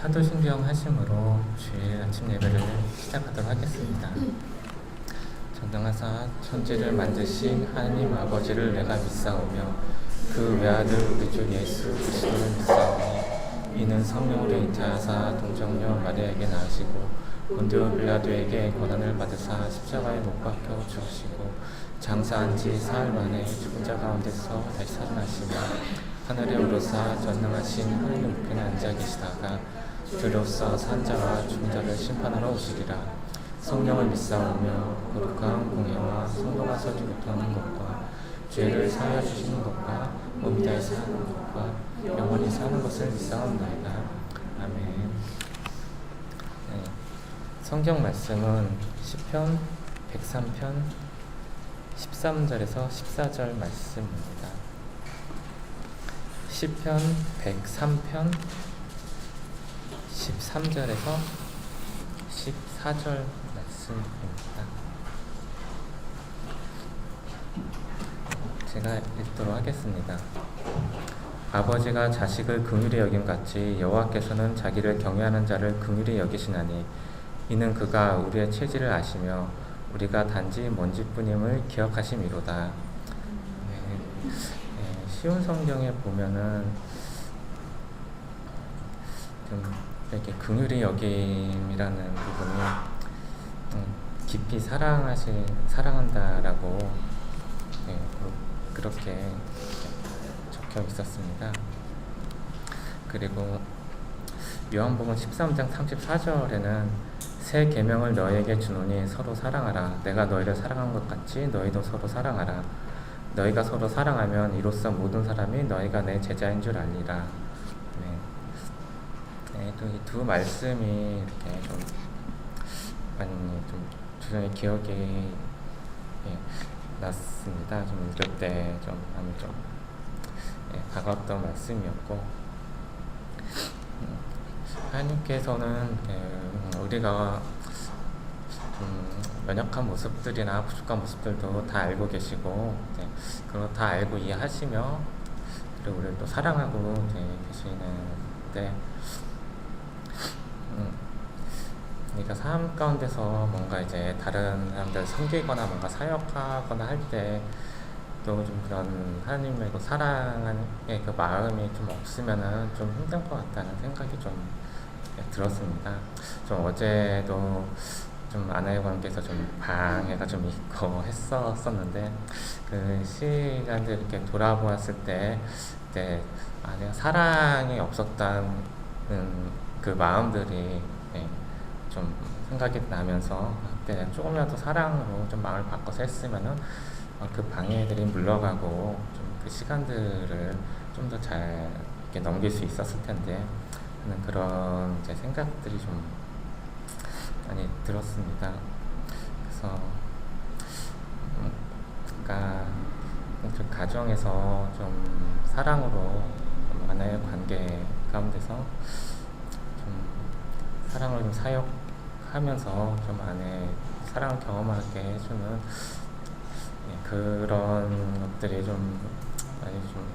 사도신경 하심으로 주일 아침 예배를 시작하도록 하겠습니다. 전능하사 천지를 만드신 하나님 아버지를 내가 믿사오며 그 외아들 우리 주 예수 그리스도를 믿사오니 이는 성령으로 잉태하사 동정녀 마리아에게 낳으시고 본디오 빌라도에게 고난을 받으사 십자가에 못 박혀 죽으시고 장사한 지 사흘 만에 죽은 자 가운데서 다시 살아나시며 하늘에 오르사 전능하신 하나님 우편에 앉아 계시다가 주로서 산자와 죽은 자를 심판하러 오시리라. 성령을 믿사오며 거룩한 공예와 성도가 서지부터하는 것과 죄를 사하여 주시는 것과 몸이 다히 사는 것과 영원히 사는 것을 믿사옵나이다. 아멘. 성경 말씀은 시편 103편 13절에서 14절 말씀입니다. 시편 103편 13절에서 14절 말씀입니다. 제가 읽도록 하겠습니다. 아버지가 자식을 긍휼히 여김같이 여호와께서는 자기를 경외하는 자를 긍휼히 여기시나니 이는 그가 우리의 체질을 아시며 우리가 단지 먼지뿐임을 기억하심이로다. 쉬운 성경에 보면은 좀 이렇게 긍휼히 여김이라는 부분이 깊이 사랑한다라고 그렇게 적혀 있었습니다. 그리고 요한복음 13장 34절에는 새 계명을 너희에게 주노니 서로 사랑하라. 내가 너희를 사랑한 것 같이 너희도 서로 사랑하라. 너희가 서로 사랑하면 이로써 모든 사람이 너희가 내 제자인 줄 알리라. 또 이 두 말씀이 이렇게 좀 많이 좀 주변에 기억이 났습니다. 좀 읽을 때 좀 마음이 좀 다가왔던 말씀이었고, 하나님께서는 우리가 연약한 모습들이나 부족한 모습들도 다 알고 계시고, 그걸 다 알고 이해하시며, 그리고 우리를 또 사랑하고 계시는데, 그러니까 삶 가운데서 뭔가 이제 다른 사람들 섬기거나 뭔가 사역하거나 할 때 또 좀 그런 하나님의 그 사랑의 그 마음이 좀 없으면은 좀 힘든 것 같다는 생각이 좀 들었습니다. 좀 어제도 좀 아내의 관계에서 좀 방해가 좀 있고 했었는데 그 시간들 이렇게 돌아보았을 때 이제 내가 사랑이 없었다는 그 마음들이 좀 생각이 나면서 그때 조금이라도 사랑으로 좀 마음을 바꿔서 했으면은 그 방해들이 물러가고 좀 그 시간들을 좀 더 잘 이렇게 넘길 수 있었을 텐데 하는 그런 이제 생각들이 좀 많이 들었습니다. 그래서 그러니까 좀 가정에서 좀 사랑으로 좀 아내의 관계 가운데서 좀 사랑을 좀 사역하면서 좀 아내의 사랑을 경험하게 해주는 그런 것들이 좀 많이 좀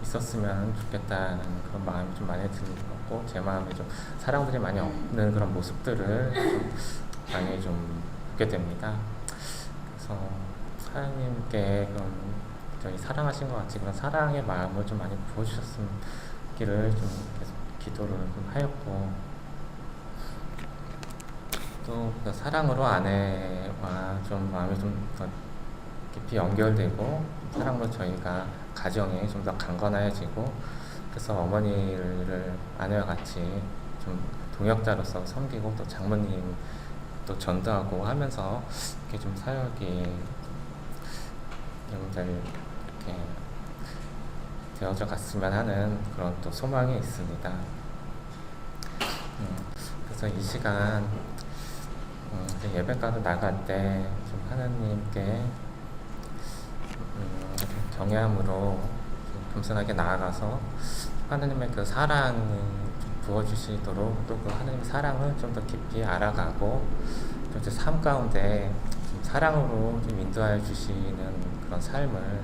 있었으면 좋겠다는 그런 마음이 좀 많이 들었고, 제 마음에 좀 사랑들이 많이 없는 그런 모습들을 좀 많이 좀 보게 됩니다. 그래서 하나님께 그런 저희 사랑하신 것 같이 그런 사랑의 마음을 좀 많이 부어주셨기를 좀 계속 기도를 좀 하였고, 또 그 사랑으로 아내와 좀 마음이 좀 더 깊이 연결되고 사랑으로 저희가 가정이 좀 더 강건해지고, 그래서 어머니를 아내와 같이 좀 동역자로서 섬기고 또 장모님 또 전도하고 하면서 이렇게 좀 사역이 좀 잘 이렇게 되어져 갔으면 하는 그런 또 소망이 있습니다. 그래서 이 시간 예배가도 나갈 때 좀 하나님께 경외함으로 겸손하게 나아가서 하나님의 그 사랑을 부어주시도록, 또 그 하나님의 사랑을 좀 더 깊이 알아가고, 또 제 삶 가운데 좀 사랑으로 좀 인도하여 주시는 그런 삶을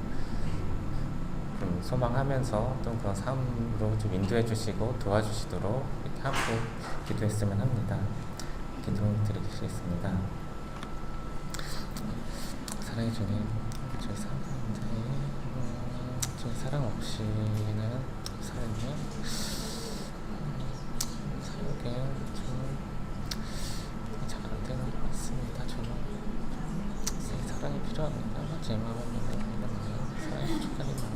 좀 소망하면서 또 그런 삶으로 좀 인도해 주시고 도와주시도록 이렇게 하고 기도했으면 합니다. 기도 드리겠습니다. 사랑해 주님, 저희 사랑인데 저희 사랑 없이는 삶이 사역에 좀 잘 안 되는 것 같습니다. 저는 사랑이 필요합니다. 제 마음은 사랑이 부족하니 많은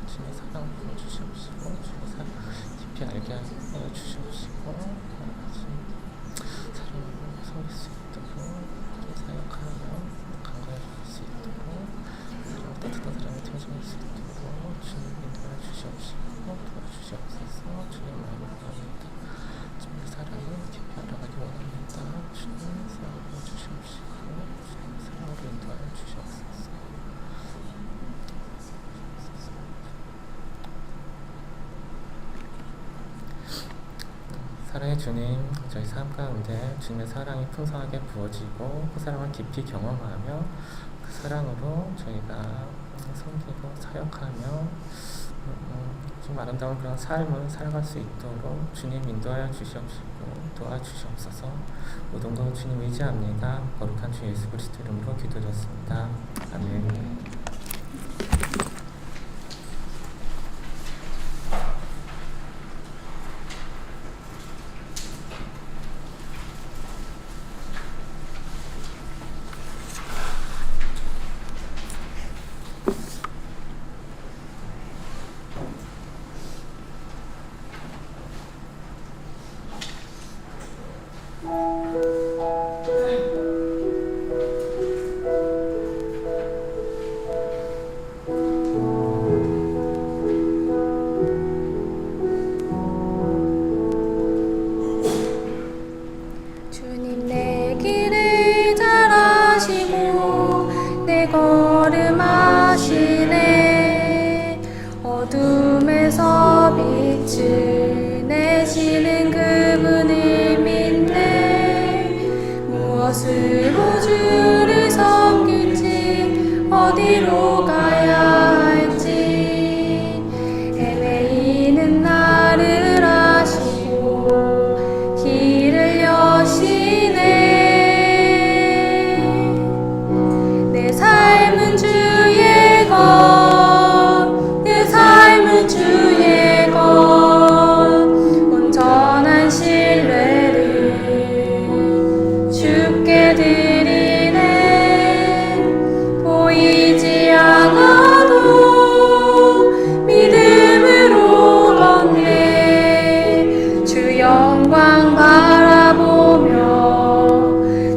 주님의 사랑을 부어주시옵시고 주님의 사랑 깊이 알게 하여 주시옵시고 사랑을 섬길 수 있도록 사역하며 강구해 줄 수 있도록 따뜻한 사랑을 태워줄 수 있도록 주님 인도해 주시옵시고 도와주시옵소서. 주님 마음을 구합니다. 주님의 사랑을 깊이 알아가기 원합니다. 주님 사랑을 부어주시옵시고 주님의 사랑으로 인도하여 주시옵소서. 사랑의 주님, 저희 삶 가운데 주님의 사랑이 풍성하게 부어지고 그 사랑을 깊이 경험하며 그 사랑으로 저희가 섬기고 사역하며 좀 아름다운 그런 삶을 살아갈 수 있도록 주님 인도하여 주시옵시고 도와주시옵소서. 모든 것 주님 의지합니다. 거룩한 주 예수 그리스도 이름으로 기도드렸습니다. 아멘. 주님 내 길을 잘 아시고 내 걸음 아시네. 어둠에서 빛을 내시는 그분을 믿네. 무엇으로 주를 섬길지 어디로 가야 할지 헤매이는 나를 아시고 길을 여시네. 내 삶은 주의 것, 내 삶은 주의 것, 온전한 신뢰를 주께 드리네. 보이지 않아도 믿음으로 걷네. 주 영광 바라보며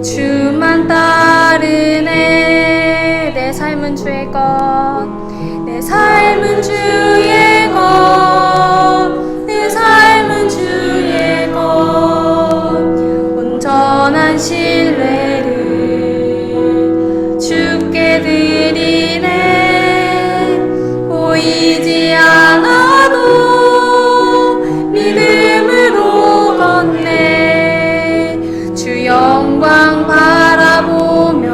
주만 따르네. 내 삶은 주의 것, 내 삶은 주의 것, 내 삶은 주의 것, 온전한 신뢰를 주께 드리네. 보이지 않아도 믿음으로 걷네. 주 영광 바라보며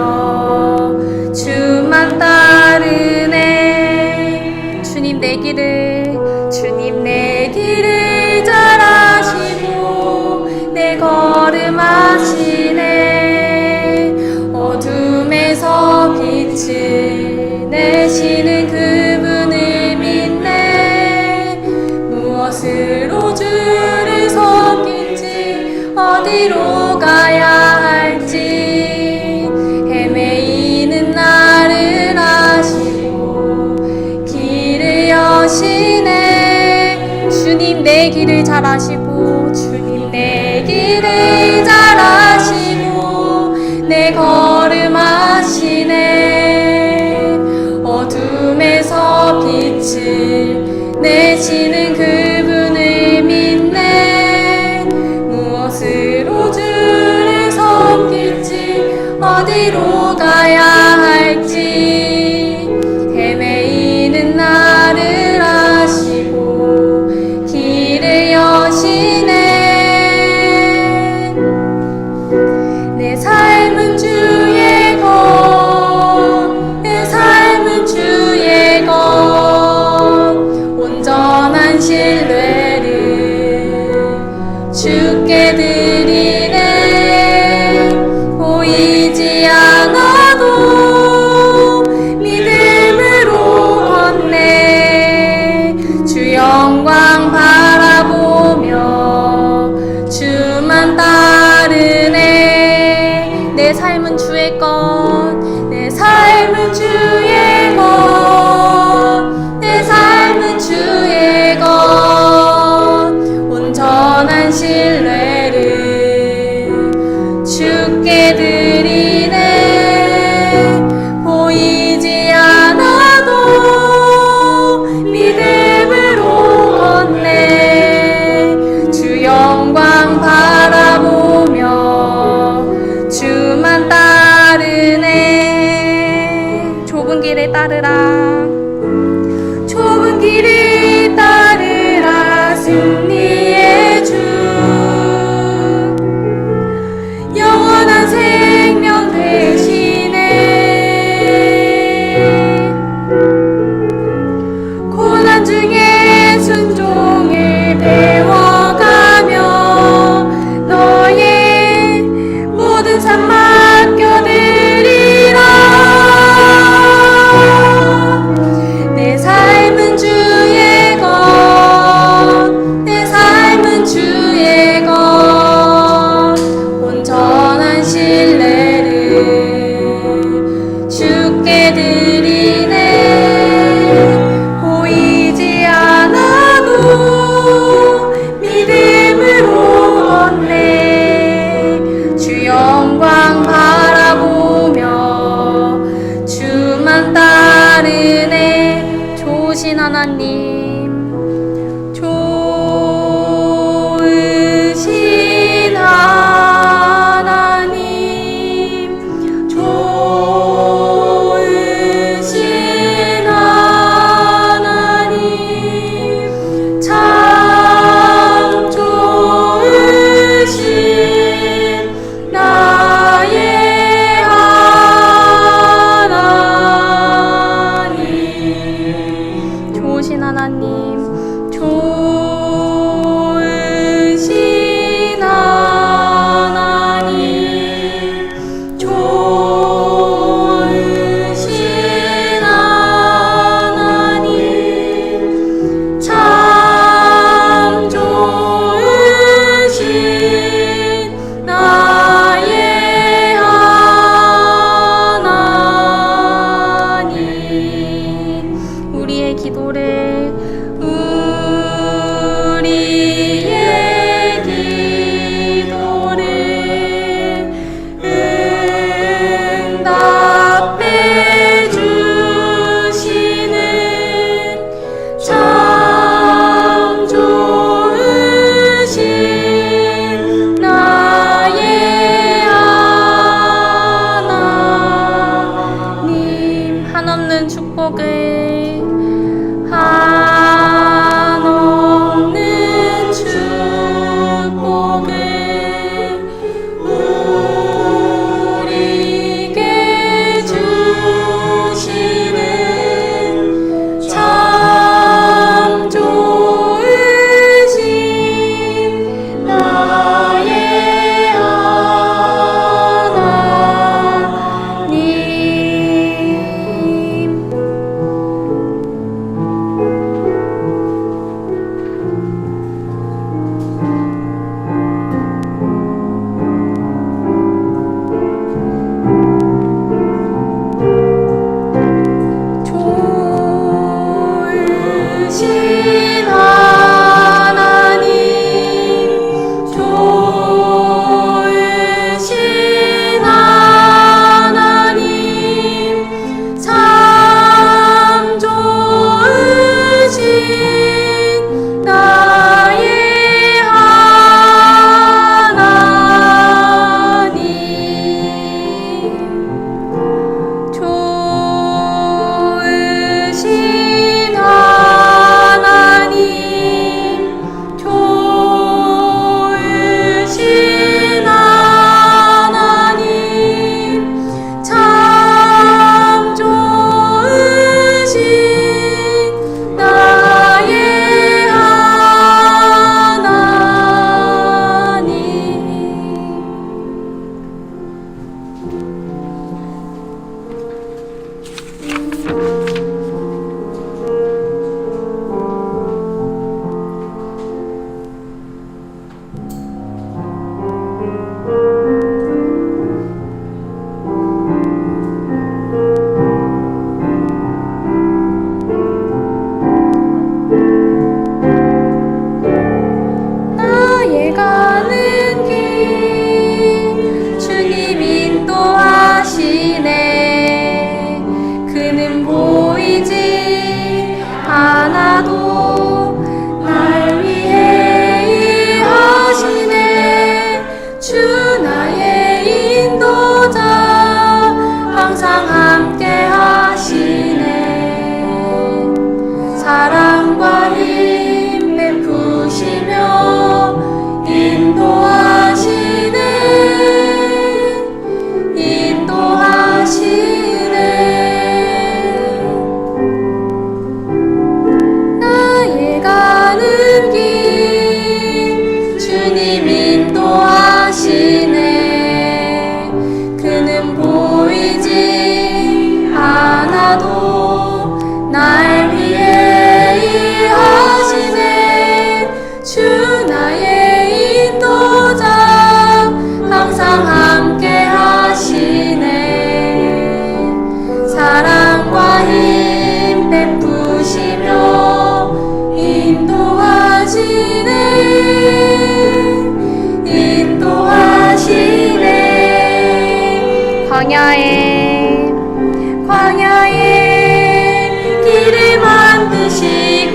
주만 따르네. 주님 내 길을 잘 아시고 내 걸음 아시네. 어둠에서 빛을 내시는 그분을 믿네. 무엇으로 주를 섬길지 어디로 가야 할지 헤매이는 나를 아시고 길을 여시네. 주님 내 길을 잘 아시고 주님 내 길을 잘 아시고 내 걸음 아시네. 어둠에서 빛을 내시는 그분을 믿네. 무엇으로 주를 섬길지 어디로 가야 할지 헤매이는 나를 아시고 길을 여시네. 내 삶은 주의 것, 내 삶은 주의 것, 온전한 신뢰를 주 하나님, 좋으신 하나님, 좋으신 하나님, 참 좋으신 나의 하나님, 좋으신 하나님, 좋으신 하나님, 좋으신 하나님, 참 좋으신 나의 하나님. 우리의 기도를 응답해 주시는 참 좋으신 나의 하나님. 한없는 축복을, 한없는 축복을 우리에게 주시는 참 좋으신 나의 하나님. 좋으신 하나님, 좋으신 하나님, 참 좋으신 나의 하나님, 좋으신 하나님, 좋으신 하나님, 참 좋으신 나의 나의 가는 길 주님 인도하시네. 그는 보이지 않아도 날 위해 일하시네. 주 나의 인도자, 항상 함께 하시네. 사랑과 힘 베푸시며 인도하시네. 나의 가는 길 주님 인도하시네. 그는 보이지 않아도 날 위해 일하시네. 주 나의 인도자, 항상 함께 하시네. 사랑과 힘 베푸시며 인도하시네. 광야에 길을 만드시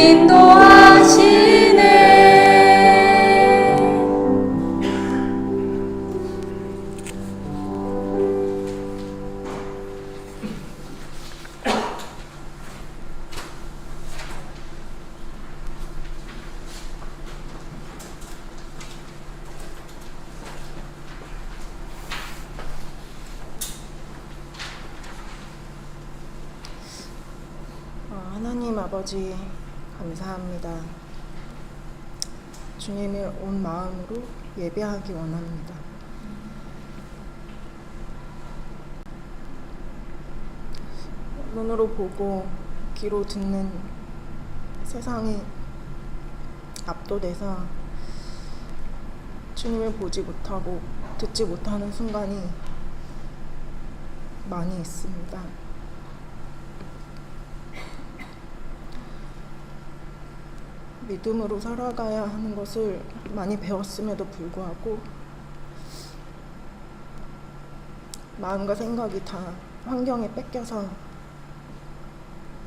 인도하시네. 하나님 아버지 감사합니다. 주님을 온 마음으로 예배하기 원합니다. 눈으로 보고 귀로 듣는 세상에 압도돼서 주님을 보지 못하고 듣지 못하는 순간이 많이 있습니다. 믿음으로 살아가야 하는 것을 많이 배웠음에도 불구하고 마음과 생각이 다 환경에 뺏겨서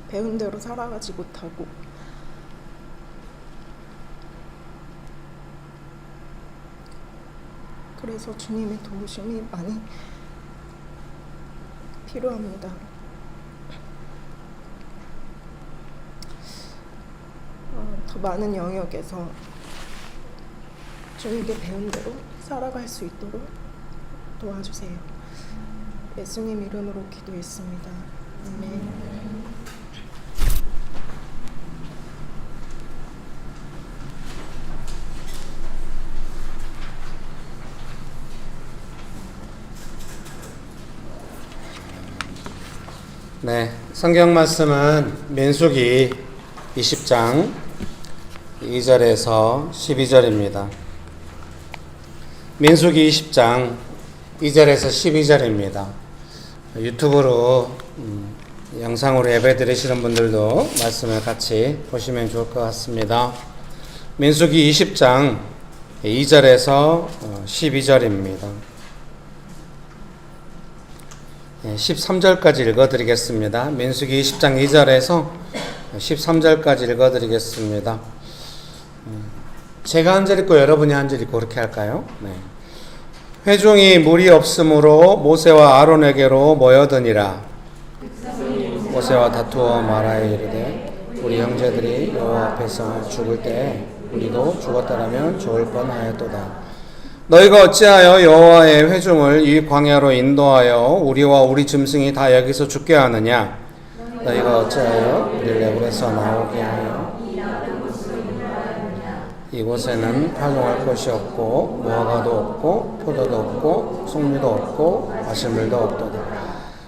배운 대로 살아가지 못하고 그래서 주님의 도우심이 많이 필요합니다. 더 많은 영역에서 주님께 배운 대로 살아갈 수 있도록 도와주세요. 예수님 이름으로 기도했습니다. 아멘. 네, 성경 말씀은 민수기 20장 2절에서 12절입니다. 민수기 20장 2절에서 12절입니다. 유튜브로 영상으로 예배 드리시는 분들도 말씀을 같이 보시면 좋을 것 같습니다. 민수기 20장 2절에서 12절입니다. 13절까지 읽어드리겠습니다. 민수기 20장 2절에서 13절까지 읽어드리겠습니다. 제가 한 절 읽고 여러분이 한 절 읽고 그렇게 할까요? 네. 회중이 물이 없으므로 모세와 아론에게로 모여드니라. 모세와 다투어 말하여 이르되 우리 형제들이 여호와 앞에서 죽을 때 우리도 죽었다라면 좋을 뻔하였도다. 너희가 어찌하여 여호와의 회중을 이 광야로 인도하여 우리와 우리 짐승이 다 여기서 죽게 하느냐? 너희가 어찌하여 우리를 애굽에서 나오게 하여 이곳에는 활용할 것이 없고 무화과도 없고 포도도 없고 송류도 없고 마실물도 없도다.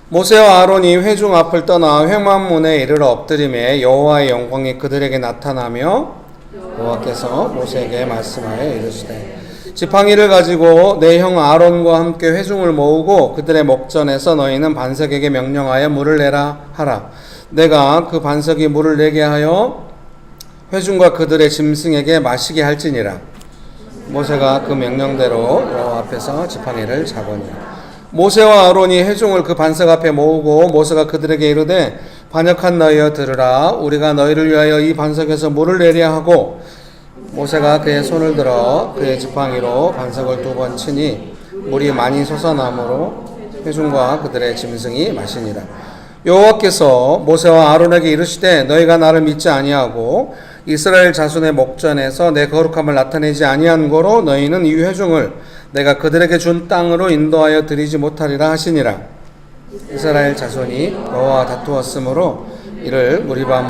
모세와 아론이 회중 앞을 떠나 회만문에 이르러 엎드림에 여호와의 영광이 그들에게 나타나며 여호와께서 모세에게 말씀하여 이르시되 지팡이를 가지고 내 형 아론과 함께 회중을 모으고 그들의 목전에서 너희는 반석에게 명령하여 물을 내라 하라. 내가 그 반석이 물을 내게 하여 회중과 그들의 짐승에게 마시게 할지니라. 모세가 그 명령대로 여호와 앞에서 지팡이를 잡으니 모세와 아론이 회중을 그 반석 앞에 모으고 모세가 그들에게 이르되 반역한 너희여 들으라. 우리가 너희를 위하여 이 반석에서 물을 내려 하고 모세가 그의 손을 들어 그의 지팡이로 반석을 2번 치니 물이 많이 솟아나므로 회중과 그들의 짐승이 마시니라. 여호와께서 모세와 아론에게 이르시되 너희가 나를 믿지 아니하고 이스라엘 자손의 목전에서 내 거룩함을 나타내지 아니한 고로 너희는 이 회중을 내가 그들에게 준 땅으로 인도하여 드리지 못하리라 하시니라. 이스라엘 자손이 여호와와 다투었으므로 이를 무리바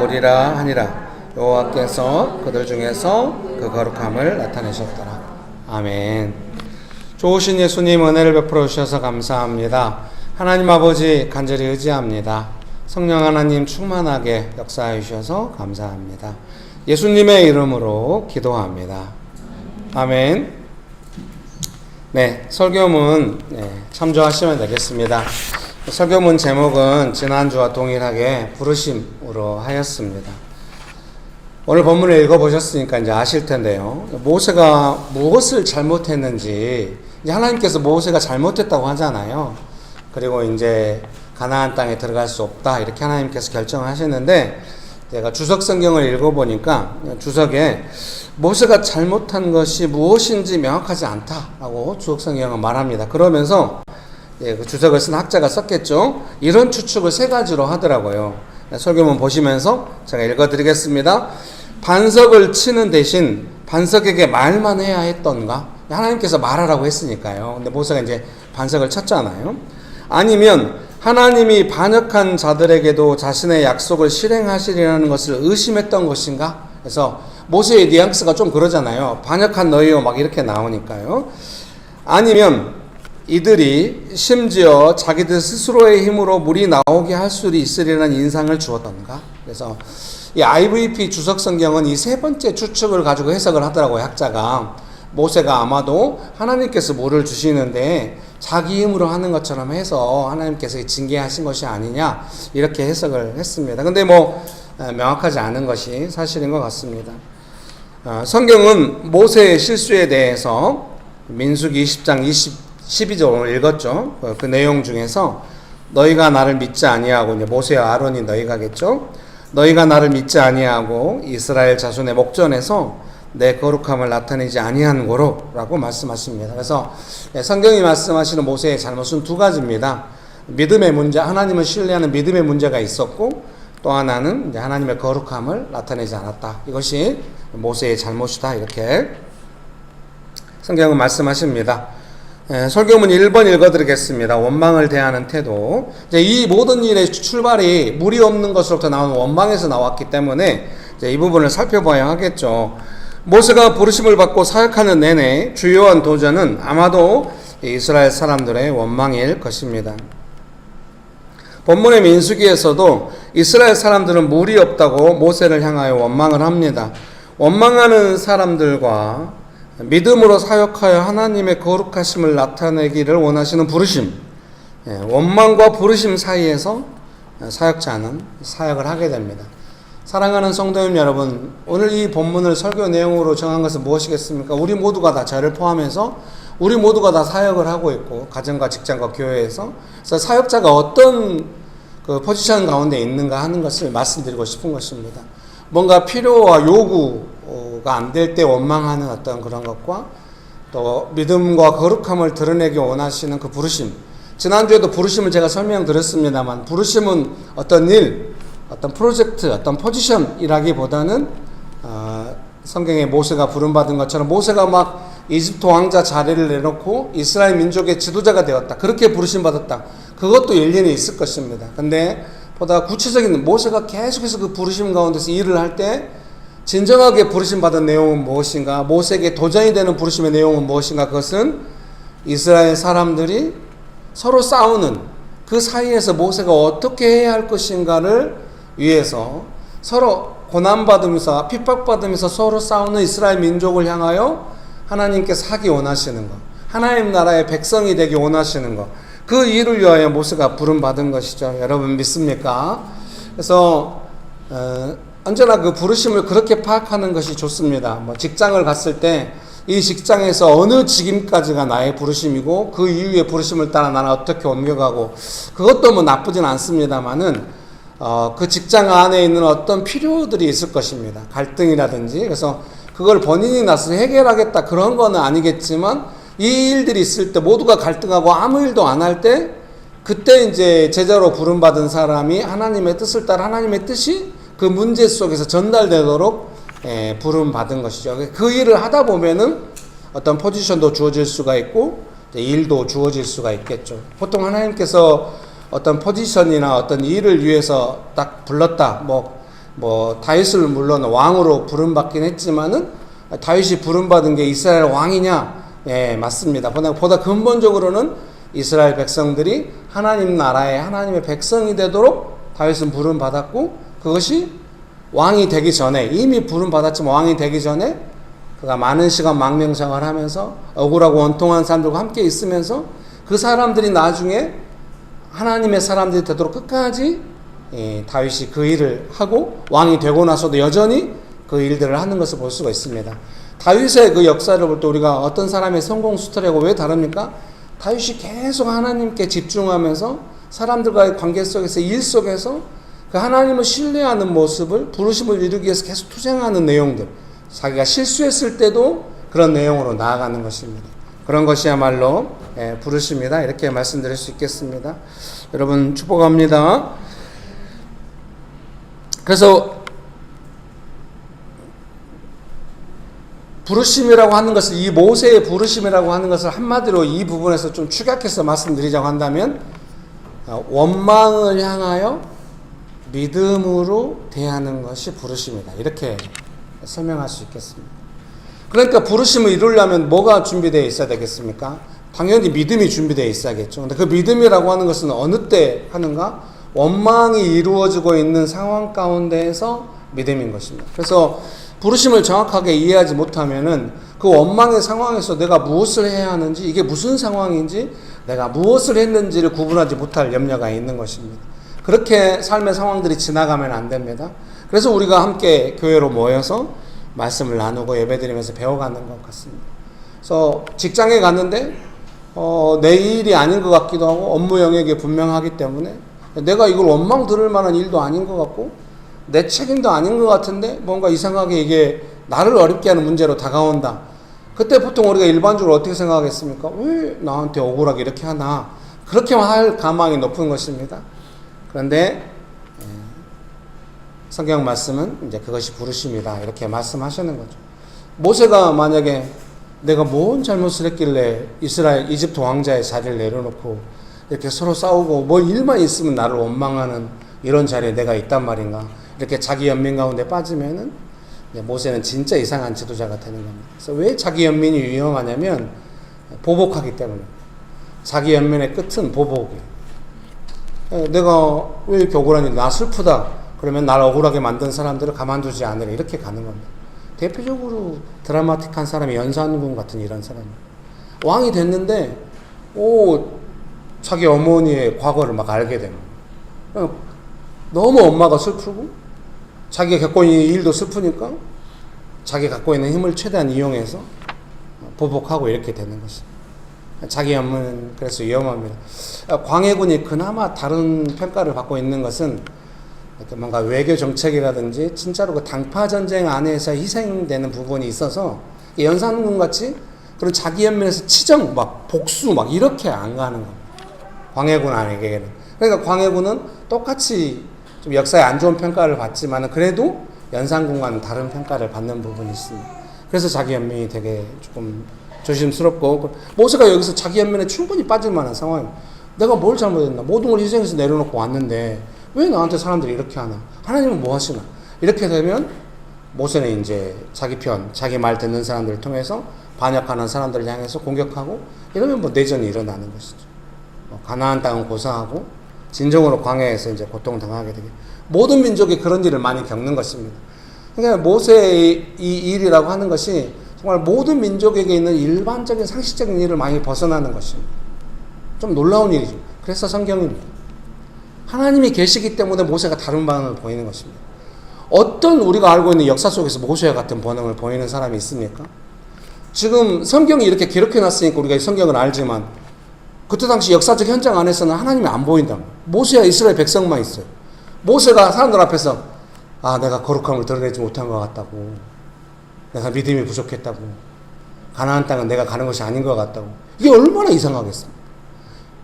하니라. 여호와께서 그들 중에서 그 거룩함을 나타내셨더라. 아멘. 좋으신 예수님 은혜를 베풀어 주셔서 감사합니다. 하나님 아버지 간절히 의지합니다. 성령 하나님 충만하게 역사해 주셔서 감사합니다. 예수님의 이름으로 기도합니다. 아멘. 네, 설교문 참조하시면 되겠습니다. 설교문 제목은 지난주와 동일하게 부르심으로 하였습니다. 오늘 본문을 읽어보셨으니까 이제 아실 텐데요. 모세가 무엇을 잘못했는지, 이제 하나님께서 모세가 잘못했다고 하잖아요. 그리고 이제 가나안 땅에 들어갈 수 없다 이렇게 하나님께서 결정하시는데 내가 주석 성경을 읽어보니까 주석에 모세가 잘못한 것이 무엇인지 명확하지 않다라고 주석 성경은 말합니다. 그러면서 그 주석을 쓴 학자가 썼겠죠. 이런 추측을 세 가지로 하더라고요. 설교문 보시면서 제가 읽어드리겠습니다. 반석을 치는 대신 반석에게 말만 해야 했던가? 하나님께서 말하라고 했으니까요. 근데 모세가 이제 반석을 쳤잖아요. 아니면 하나님이 반역한 자들에게도 자신의 약속을 실행하시리라는 것을 의심했던 것인가? 그래서 모세의 뉘앙스가 좀 그러잖아요. 반역한 너희요 막 이렇게 나오니까요. 아니면 이들이 심지어 자기들 스스로의 힘으로 물이 나오게 할 수 있으리라는 인상을 주었던가? 그래서 이 IVP 주석 성경은 이 세 번째 추측을 가지고 해석을 하더라고요. 학자가 모세가 아마도 하나님께서 물을 주시는데 자기 힘으로 하는 것처럼 해서 하나님께서 징계하신 것이 아니냐 이렇게 해석을 했습니다. 근데 명확하지 않은 것이 사실인 것 같습니다. 성경은 모세의 실수에 대해서 민수기 20장 12절을 읽었죠. 그 내용 중에서 너희가 나를 믿지 아니하고, 이제 모세와 아론이 너희가겠죠. 너희가 나를 믿지 아니하고 이스라엘 자손의 목전에서 내 거룩함을 나타내지 아니한 고로라고 말씀하십니다. 그래서 성경이 말씀하시는 모세의 잘못은 두 가지입니다. 믿음의 문제, 하나님을 신뢰하는 믿음의 문제가 있었고, 또 하나는 이제 하나님의 거룩함을 나타내지 않았다. 이것이 모세의 잘못이다. 이렇게 성경은 말씀하십니다. 설교문 1번 읽어드리겠습니다. 원망을 대하는 태도. 이제 이 모든 일의 출발이 물이 없는 것으로부터 나오는 원망에서 나왔기 때문에 이제 이 부분을 살펴봐야 하겠죠. 모세가 부르심을 받고 사역하는 내내 주요한 도전은 아마도 이스라엘 사람들의 원망일 것입니다. 본문의 민수기에서도 이스라엘 사람들은 물이 없다고 모세를 향하여 원망을 합니다. 원망하는 사람들과 믿음으로 사역하여 하나님의 거룩하심을 나타내기를 원하시는 부르심, 원망과 부르심 사이에서 사역자는 사역을 하게 됩니다. 사랑하는 성도님 여러분, 오늘 이 본문을 설교 내용으로 정한 것은 무엇이겠습니까? 우리 모두가 다 저를 포함해서 우리 모두가 다 사역을 하고 있고, 가정과 직장과 교회에서. 그래서 사역자가 어떤 그 포지션 가운데 있는가 하는 것을 말씀드리고 싶은 것입니다. 뭔가 필요와 요구가 안 될 때 원망하는 어떤 그런 것과, 또 믿음과 거룩함을 드러내기 원하시는 그 부르심. 지난주에도 부르심을 제가 설명드렸습니다만, 부르심은 어떤 일, 어떤 프로젝트, 어떤 포지션이라기보다는 성경에 모세가 부름받은 것처럼 모세가 막 이집트 왕자 자리를 내놓고 이스라엘 민족의 지도자가 되었다, 그렇게 부르심받았다, 그것도 일리는 있을 것입니다. 근데 보다 구체적인, 모세가 계속해서 그 부르심 가운데서 일을 할 때 진정하게 부르심받은 내용은 무엇인가, 모세에게 도전이 되는 부르심의 내용은 무엇인가, 그것은 이스라엘 사람들이 서로 싸우는 그 사이에서 모세가 어떻게 해야 할 것인가를 위해서, 서로 고난받으면서 핍박받으면서 서로 싸우는 이스라엘 민족을 향하여 하나님께서 하기 원하시는 것, 하나님 나라의 백성이 되기 원하시는 것, 그 일을 위하여 모세가 부름받은 것이죠. 여러분 믿습니까? 그래서 언제나 그 부르심을 그렇게 파악하는 것이 좋습니다. 직장을 갔을 때 이 직장에서 어느 직임까지가 나의 부르심이고, 그 이후의 부르심을 따라 나는 어떻게 옮겨가고, 그것도 나쁘진 않습니다만은 그 직장 안에 있는 어떤 필요들이 있을 것입니다. 갈등이라든지. 그래서 그걸 본인이 나서서 해결하겠다 그런 거는 아니겠지만, 이 일들이 있을 때 모두가 갈등하고 아무 일도 안 할 때, 그때 이제 제자로 부름받은 사람이 하나님의 뜻을 따라 하나님의 뜻이 그 문제 속에서 전달되도록 부름받은 것이죠. 그 일을 하다 보면은 어떤 포지션도 주어질 수가 있고 일도 주어질 수가 있겠죠. 보통 하나님께서 어떤 포지션이나 어떤 일을 위해서 딱 불렀다. 다윗을 물론 왕으로 부름받긴 했지만은, 다윗이 부름받은 게 이스라엘 왕이냐? 예, 맞습니다. 보다 근본적으로는 이스라엘 백성들이 하나님 나라의 하나님의 백성이 되도록 다윗은 부름받았고, 그것이 왕이 되기 전에, 이미 부름받았지만 왕이 되기 전에 그가 많은 시간 망명생활을 하면서 억울하고 원통한 사람들과 함께 있으면서 그 사람들이 나중에 하나님의 사람들이 되도록 끝까지 다윗이 그 일을 하고, 왕이 되고 나서도 여전히 그 일들을 하는 것을 볼 수가 있습니다. 다윗의 그 역사를 볼 때 우리가 어떤 사람의 성공 스토리하고 왜 다릅니까? 다윗이 계속 하나님께 집중하면서 사람들과의 관계 속에서, 일 속에서 그 하나님을 신뢰하는 모습을 부르심을 이루기 위해서 계속 투쟁하는 내용들, 자기가 실수했을 때도 그런 내용으로 나아가는 것입니다. 그런 것이야말로 부르심이다, 이렇게 말씀드릴 수 있겠습니다. 여러분 축복합니다. 그래서 부르심이라고 하는 것을, 이 모세의 부르심이라고 하는 것을 한마디로 이 부분에서 좀 축약해서 말씀드리자고 한다면, 원망을 향하여 믿음으로 대하는 것이 부르심이다, 이렇게 설명할 수 있겠습니다. 그러니까 부르심을 이루려면 뭐가 준비되어 있어야 되겠습니까? 당연히 믿음이 준비되어 있어야겠죠. 근데 그 믿음이라고 하는 것은 어느 때 하는가? 원망이 이루어지고 있는 상황 가운데에서 믿음인 것입니다. 그래서 부르심을 정확하게 이해하지 못하면은 그 원망의 상황에서 내가 무엇을 해야 하는지, 이게 무슨 상황인지, 내가 무엇을 했는지를 구분하지 못할 염려가 있는 것입니다. 그렇게 삶의 상황들이 지나가면 안 됩니다. 그래서 우리가 함께 교회로 모여서 말씀을 나누고 예배드리면서 배워가는 것 같습니다. 그래서 직장에 갔는데 내 일이 아닌 것 같기도 하고 업무 영역이 분명하기 때문에 내가 이걸 원망 들을 만한 일도 아닌 것 같고 내 책임도 아닌 것 같은데 뭔가 이상하게 이게 나를 어렵게 하는 문제로 다가온다. 그때 보통 우리가 일반적으로 어떻게 생각하겠습니까? 왜 나한테 억울하게 이렇게 하나? 그렇게만 할 가망이 높은 것입니다. 그런데 성경 말씀은 이제 그것이 부르심이다, 이렇게 말씀하시는 거죠. 모세가 만약에 내가 뭔 잘못을 했길래 이집트 왕자의 자리를 내려놓고 이렇게 서로 싸우고 뭐 일만 있으면 나를 원망하는 이런 자리에 내가 있단 말인가, 이렇게 자기 연민 가운데 빠지면은 모세는 진짜 이상한 지도자가 되는 겁니다. 그래서 왜 자기 연민이 위험하냐면 보복하기 때문에. 자기 연민의 끝은 보복이에요. 내가 왜 이렇게 억울하니? 나 슬프다. 그러면 나를 억울하게 만든 사람들을 가만두지 않으려, 이렇게 가는 겁니다. 대표적으로 드라마틱한 사람이 연산군 같은 이런 사람이에요. 왕이 됐는데 자기 어머니의 과거를 막 알게 됩니다. 너무 엄마가 슬프고 자기가 겪고 있는 일도 슬프니까 자기 갖고 있는 힘을 최대한 이용해서 보복하고 이렇게 되는 것입니다. 자기 연민은 그래서 위험합니다. 광해군이 그나마 다른 평가를 받고 있는 것은 뭔가 외교 정책이라든지 진짜로 그 당파 전쟁 안에서 희생되는 부분이 있어서 연산군 같이 그런 자기 연민에서 치정, 막 복수, 막 이렇게 안 가는 겁니다. 광해군에게는. 그러니까 광해군은 똑같이 좀 역사에 안 좋은 평가를 받지만 그래도 연산군과는 다른 평가를 받는 부분이 있습니다. 그래서 자기 연민이 되게 조금 조심스럽고, 모세가 여기서 자기 연민에 충분히 빠질 만한 상황입니다. 내가 뭘 잘못했나? 모든 걸 희생해서 내려놓고 왔는데 왜 나한테 사람들이 이렇게 하나? 하나님은 뭐 하시나? 이렇게 되면 모세는 이제 자기 편, 자기 말 듣는 사람들을 통해서 반역하는 사람들을 향해서 공격하고, 이러면 뭐 내전이 일어나는 것이죠. 가나안 땅은 고사하고 진정으로 광야에서 이제 고통당하게 되게, 모든 민족이 그런 일을 많이 겪는 것입니다. 그러니까 모세의 이 일이라고 하는 것이 정말 모든 민족에게 있는 일반적인 상식적인 일을 많이 벗어나는 것입니다. 좀 놀라운 일이죠. 그래서 성경입니다. 하나님이 계시기 때문에 모세가 다른 반응을 보이는 것입니다. 어떤 우리가 알고 있는 역사 속에서 모세와 같은 반응을 보이는 사람이 있습니까? 지금 성경이 이렇게 기록해 놨으니까 우리가 이 성경을 알지만 그때 당시 역사적 현장 안에서는 하나님이 안 보인다. 모세와 이스라엘 백성만 있어요. 모세가 사람들 앞에서 내가 거룩함을 드러내지 못한 것 같다고, 내가 믿음이 부족했다고, 가나안 땅은 내가 가는 것이 아닌 것 같다고. 이게 얼마나 이상하겠습니까?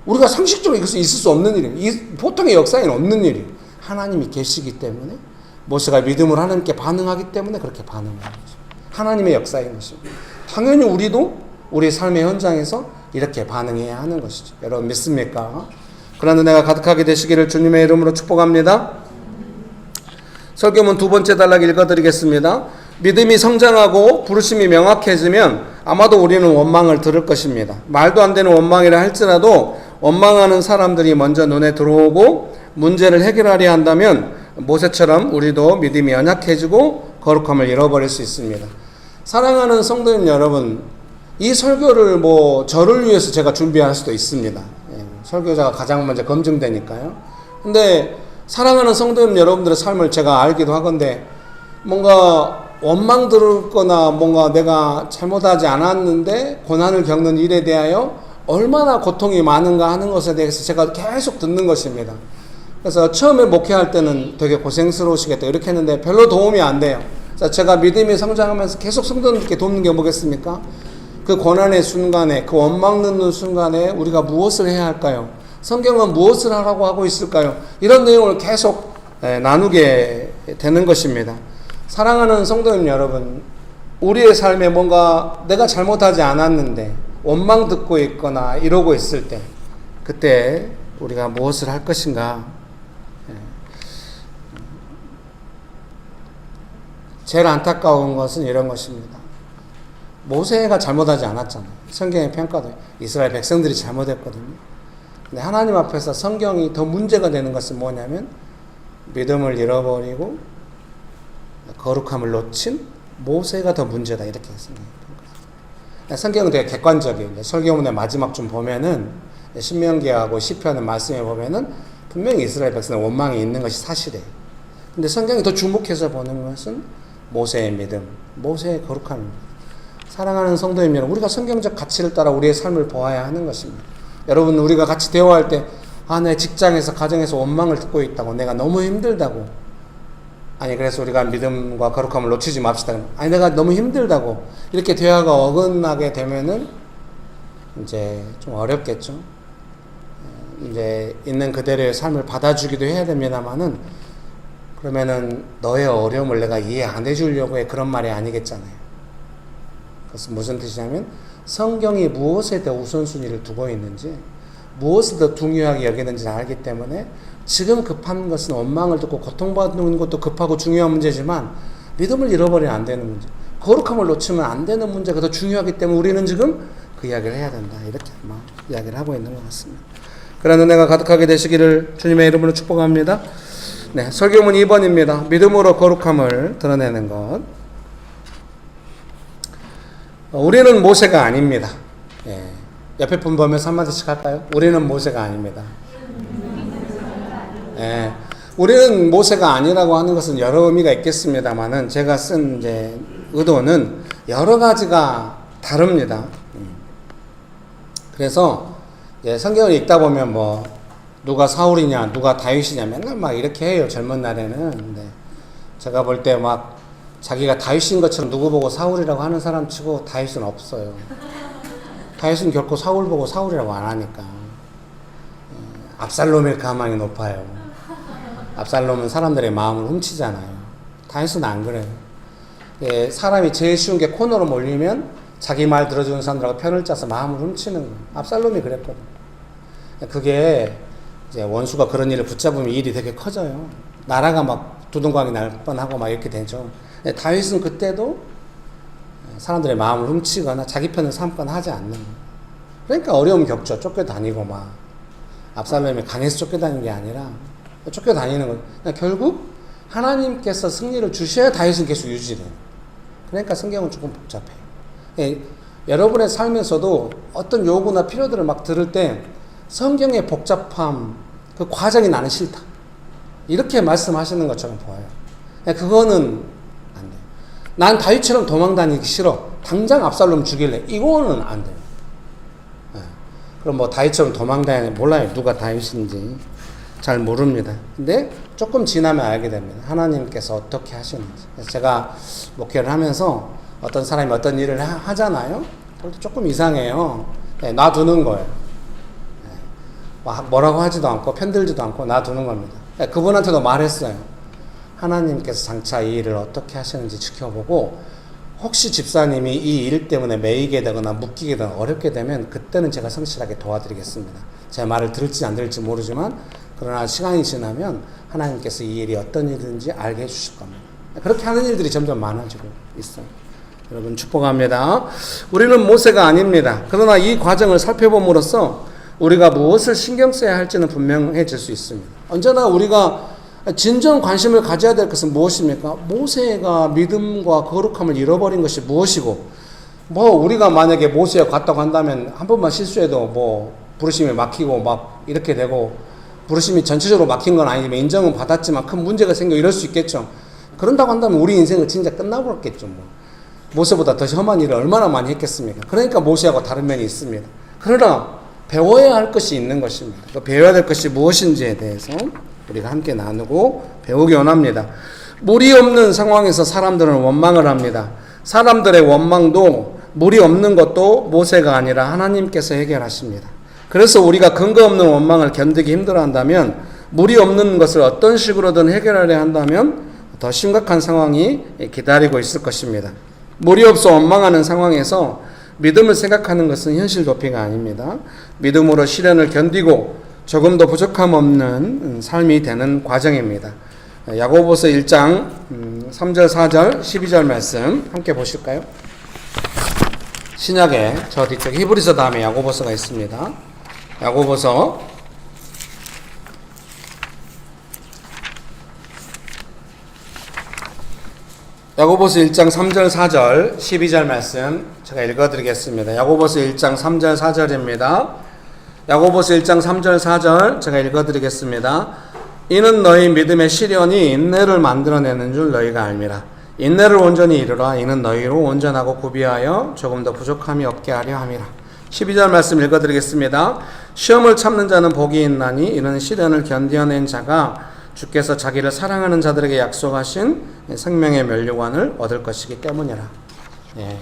우리가 상식적으로 이것은 있을 수 없는 일이에요. 보통의 역사에는 없는 일이에요. 하나님이 계시기 때문에, 모세가 믿음으로 하나님께 반응하기 때문에 그렇게 반응하는 거죠. 하나님의 역사인 것입니다. 당연히 우리도 우리 삶의 현장에서 이렇게 반응해야 하는 것이죠. 여러분 믿습니까? 그런 은혜가 가득하게 되시기를 주님의 이름으로 축복합니다. 설교문 두 번째 단락 읽어드리겠습니다. 믿음이 성장하고 부르심이 명확해지면 아마도 우리는 원망을 들을 것입니다. 말도 안 되는 원망이라 할지라도 원망하는 사람들이 먼저 눈에 들어오고 문제를 해결하려 한다면 모세처럼 우리도 믿음이 연약해지고 거룩함을 잃어버릴 수 있습니다. 사랑하는 성도님 여러분, 이 설교를 저를 위해서 제가 준비할 수도 있습니다. 설교자가 가장 먼저 검증되니까요. 근데 사랑하는 성도님 여러분들의 삶을 제가 알기도 하건대 뭔가 원망 들을 거나 뭔가 내가 잘못하지 않았는데 고난을 겪는 일에 대하여 얼마나 고통이 많은가 하는 것에 대해서 제가 계속 듣는 것입니다. 그래서 처음에 목회할 때는 되게 고생스러우시겠다 이렇게 했는데 별로 도움이 안 돼요. 그래서 제가 믿음이 성장하면서 계속 성도님께 돕는 게 뭐겠습니까? 그 고난의 순간에, 그 원망 넣는 순간에 우리가 무엇을 해야 할까요? 성경은 무엇을 하라고 하고 있을까요? 이런 내용을 계속 나누게 되는 것입니다. 사랑하는 성도님 여러분, 우리의 삶에 뭔가 내가 잘못하지 않았는데 원망 듣고 있거나 이러고 있을 때, 그때 우리가 무엇을 할 것인가? 제일 안타까운 것은 이런 것입니다. 모세가 잘못하지 않았잖아요. 성경의 평가도 이스라엘 백성들이 잘못했거든요. 근데 하나님 앞에서 성경이 더 문제가 되는 것은 뭐냐면 믿음을 잃어버리고 거룩함을 놓친 모세가 더 문제다 이렇게 생각해요. 성경은 되게 객관적이에요. 설교문의 마지막 좀 보면은 신명기하고 시편의 말씀에 보면은 분명히 이스라엘 백성의 원망이 있는 것이 사실이에요. 근데 성경이 더 주목해서 보는 것은 모세의 믿음, 모세의 거룩함입니다. 사랑하는 성도님 여러분, 우리가 성경적 가치를 따라 우리의 삶을 보아야 하는 것입니다. 여러분, 우리가 같이 대화할 때 내 직장에서 가정에서 원망을 듣고 있다고, 내가 너무 힘들다고, 아니 그래서 우리가 믿음과 거룩함을 놓치지 맙시다. 아니 내가 너무 힘들다고 이렇게 대화가 어긋나게 되면은 이제 좀 어렵겠죠. 이제 있는 그대로의 삶을 받아주기도 해야 됩니다만은, 그러면은 너의 어려움을 내가 이해 안 해주려고 해, 그런 말이 아니겠잖아요. 그래서 무슨 뜻이냐면 성경이 무엇에 더 우선순위를 두고 있는지, 무엇을 더 중요하게 여기는지를 알기 때문에 지금 급한 것은 원망을 듣고 고통받는 것도 급하고 중요한 문제지만 믿음을 잃어버리면 안 되는 문제, 거룩함을 놓치면 안 되는 문제가 더 중요하기 때문에 우리는 지금 그 이야기를 해야 된다, 이렇게 아마 이야기를 하고 있는 것 같습니다. 그런 은혜가 가득하게 되시기를 주님의 이름으로 축복합니다. 네, 설교문 2번입니다. 믿음으로 거룩함을 드러내는 것. 우리는 모세가 아닙니다. 예. 옆에 분 보면서 한마디씩 할까요? 우리는 모세가 아닙니다. 예. 우리는 모세가 아니라고 하는 것은 여러 의미가 있겠습니다만은, 제가 쓴 이제 의도는 여러 가지가 다릅니다. 그래서 이제 성경을 읽다 보면 뭐 누가 사울이냐, 누가 다윗이냐 맨날 막 이렇게 해요, 젊은 날에는. 근데 제가 볼 때 막 자기가 다윗인 것처럼 누구 보고 사울이라고 하는 사람 치고 다윗은 없어요. 다윗은 결코 사울 보고 사울이라고 안 하니까. 압살롬의 가망이 높아요. 압살롬은 사람들의 마음을 훔치잖아요. 다윗은 안 그래요. 예, 사람이 제일 쉬운 게 코너로 몰리면 자기 말 들어주는 사람들하고 편을 짜서 마음을 훔치는 거예요. 압살롬이 그랬거든. 그게 이제 원수가 그런 일을 붙잡으면 일이 되게 커져요. 나라가 막 두둥강이 날 뻔하고 막 이렇게 되죠. 다윗은 그때도 사람들의 마음을 훔치거나 자기 편을 삼거나 하지 않는 거예요. 그러니까 어려움 겪죠. 쫓겨다니고 막. 압살롬이 강해서 쫓겨다니는 게 아니라 쫓겨다니는 거예요. 그러니까 결국 하나님께서 승리를 주셔야 다윗은 계속 유지돼요. 그러니까 성경은 조금 복잡해요. 예, 여러분의 삶에서도 어떤 요구나 필요들을 막 들을 때 성경의 복잡함, 그 과정이 나는 싫다, 이렇게 말씀하시는 것처럼 보여요. 그거는 안 돼요. 난 다윗처럼 도망 다니기 싫어, 당장 압살롬 죽일래, 이거는 안 돼요. 그럼 뭐 다윗처럼 도망 다니는, 몰라요. 누가 다윗인지 잘 모릅니다. 근데 조금 지나면 알게 됩니다. 하나님께서 어떻게 하시는지. 그래서 제가 목회를 하면서 어떤 사람이 어떤 일을 하잖아요. 조금 이상해요. 놔두는 거예요. 뭐라고 하지도 않고 편들지도 않고 놔두는 겁니다. 그분한테도 말했어요. 하나님께서 장차 이 일을 어떻게 하시는지 지켜보고, 혹시 집사님이 이 일 때문에 매이게 되거나 묶이게 되거나 어렵게 되면 그때는 제가 성실하게 도와드리겠습니다. 제 말을 들을지 안 들을지 모르지만, 그러나 시간이 지나면 하나님께서 이 일이 어떤 일인지 알게 해주실 겁니다. 그렇게 하는 일들이 점점 많아지고 있어요. 여러분 축복합니다. 우리는 모세가 아닙니다. 그러나 이 과정을 살펴봄으로써 우리가 무엇을 신경 써야 할지는 분명해질 수 있습니다. 언제나 우리가 진정 관심을 가져야 될 것은 무엇입니까? 모세가 믿음과 거룩함을 잃어버린 것이 무엇이고, 뭐 우리가 만약에 모세에 갔다고 한다면 한 번만 실수해도 뭐 부르심이 막히고 막 이렇게 되고, 부르심이 전체적으로 막힌 건 아니지만 인정은 받았지만 큰 문제가 생겨 이럴 수 있겠죠. 그런다고 한다면 우리 인생은 진짜 끝나버렸겠죠. 뭐 모세보다 더 험한 일을 얼마나 많이 했겠습니까? 그러니까 모세하고 다른 면이 있습니다. 그러나 배워야 할 것이 있는 것입니다. 배워야 될 것이 무엇인지에 대해서 우리가 함께 나누고 배우기 원합니다. 물이 없는 상황에서 사람들은 원망을 합니다. 사람들의 원망도 물이 없는 것도 모세가 아니라 하나님께서 해결하십니다. 그래서 우리가 근거 없는 원망을 견디기 힘들어한다면, 물이 없는 것을 어떤 식으로든 해결하려 한다면 더 심각한 상황이 기다리고 있을 것입니다. 물이 없어 원망하는 상황에서 믿음을 생각하는 것은 현실 도피가 아닙니다. 믿음으로 시련을 견디고 조금도 부족함 없는 삶이 되는 과정입니다. 야고보서 1장 3절, 4절, 12절 말씀 함께 보실까요? 신약에 저 뒤쪽 히브리서 다음에 야고보서가 있습니다. 야고보서 1장 3절, 4절, 12절 말씀 제가 읽어드리겠습니다. 야고보서 1장 3절, 4절입니다. 야고보서 1장 3절, 4절 제가 읽어드리겠습니다. 이는 너희 믿음의 시련이 인내를 만들어내는 줄 너희가 알미라. 인내를 온전히 이루라. 이는 너희로 온전하고 구비하여 조금 더 부족함이 없게 하려 함이라. 12절 말씀 읽어드리겠습니다. 시험을 참는 자는 복이 있나니 이는 시련을 견뎌낸 자가 주께서 자기를 사랑하는 자들에게 약속하신 생명의 면류관을 얻을 것이기 때문이라. 예.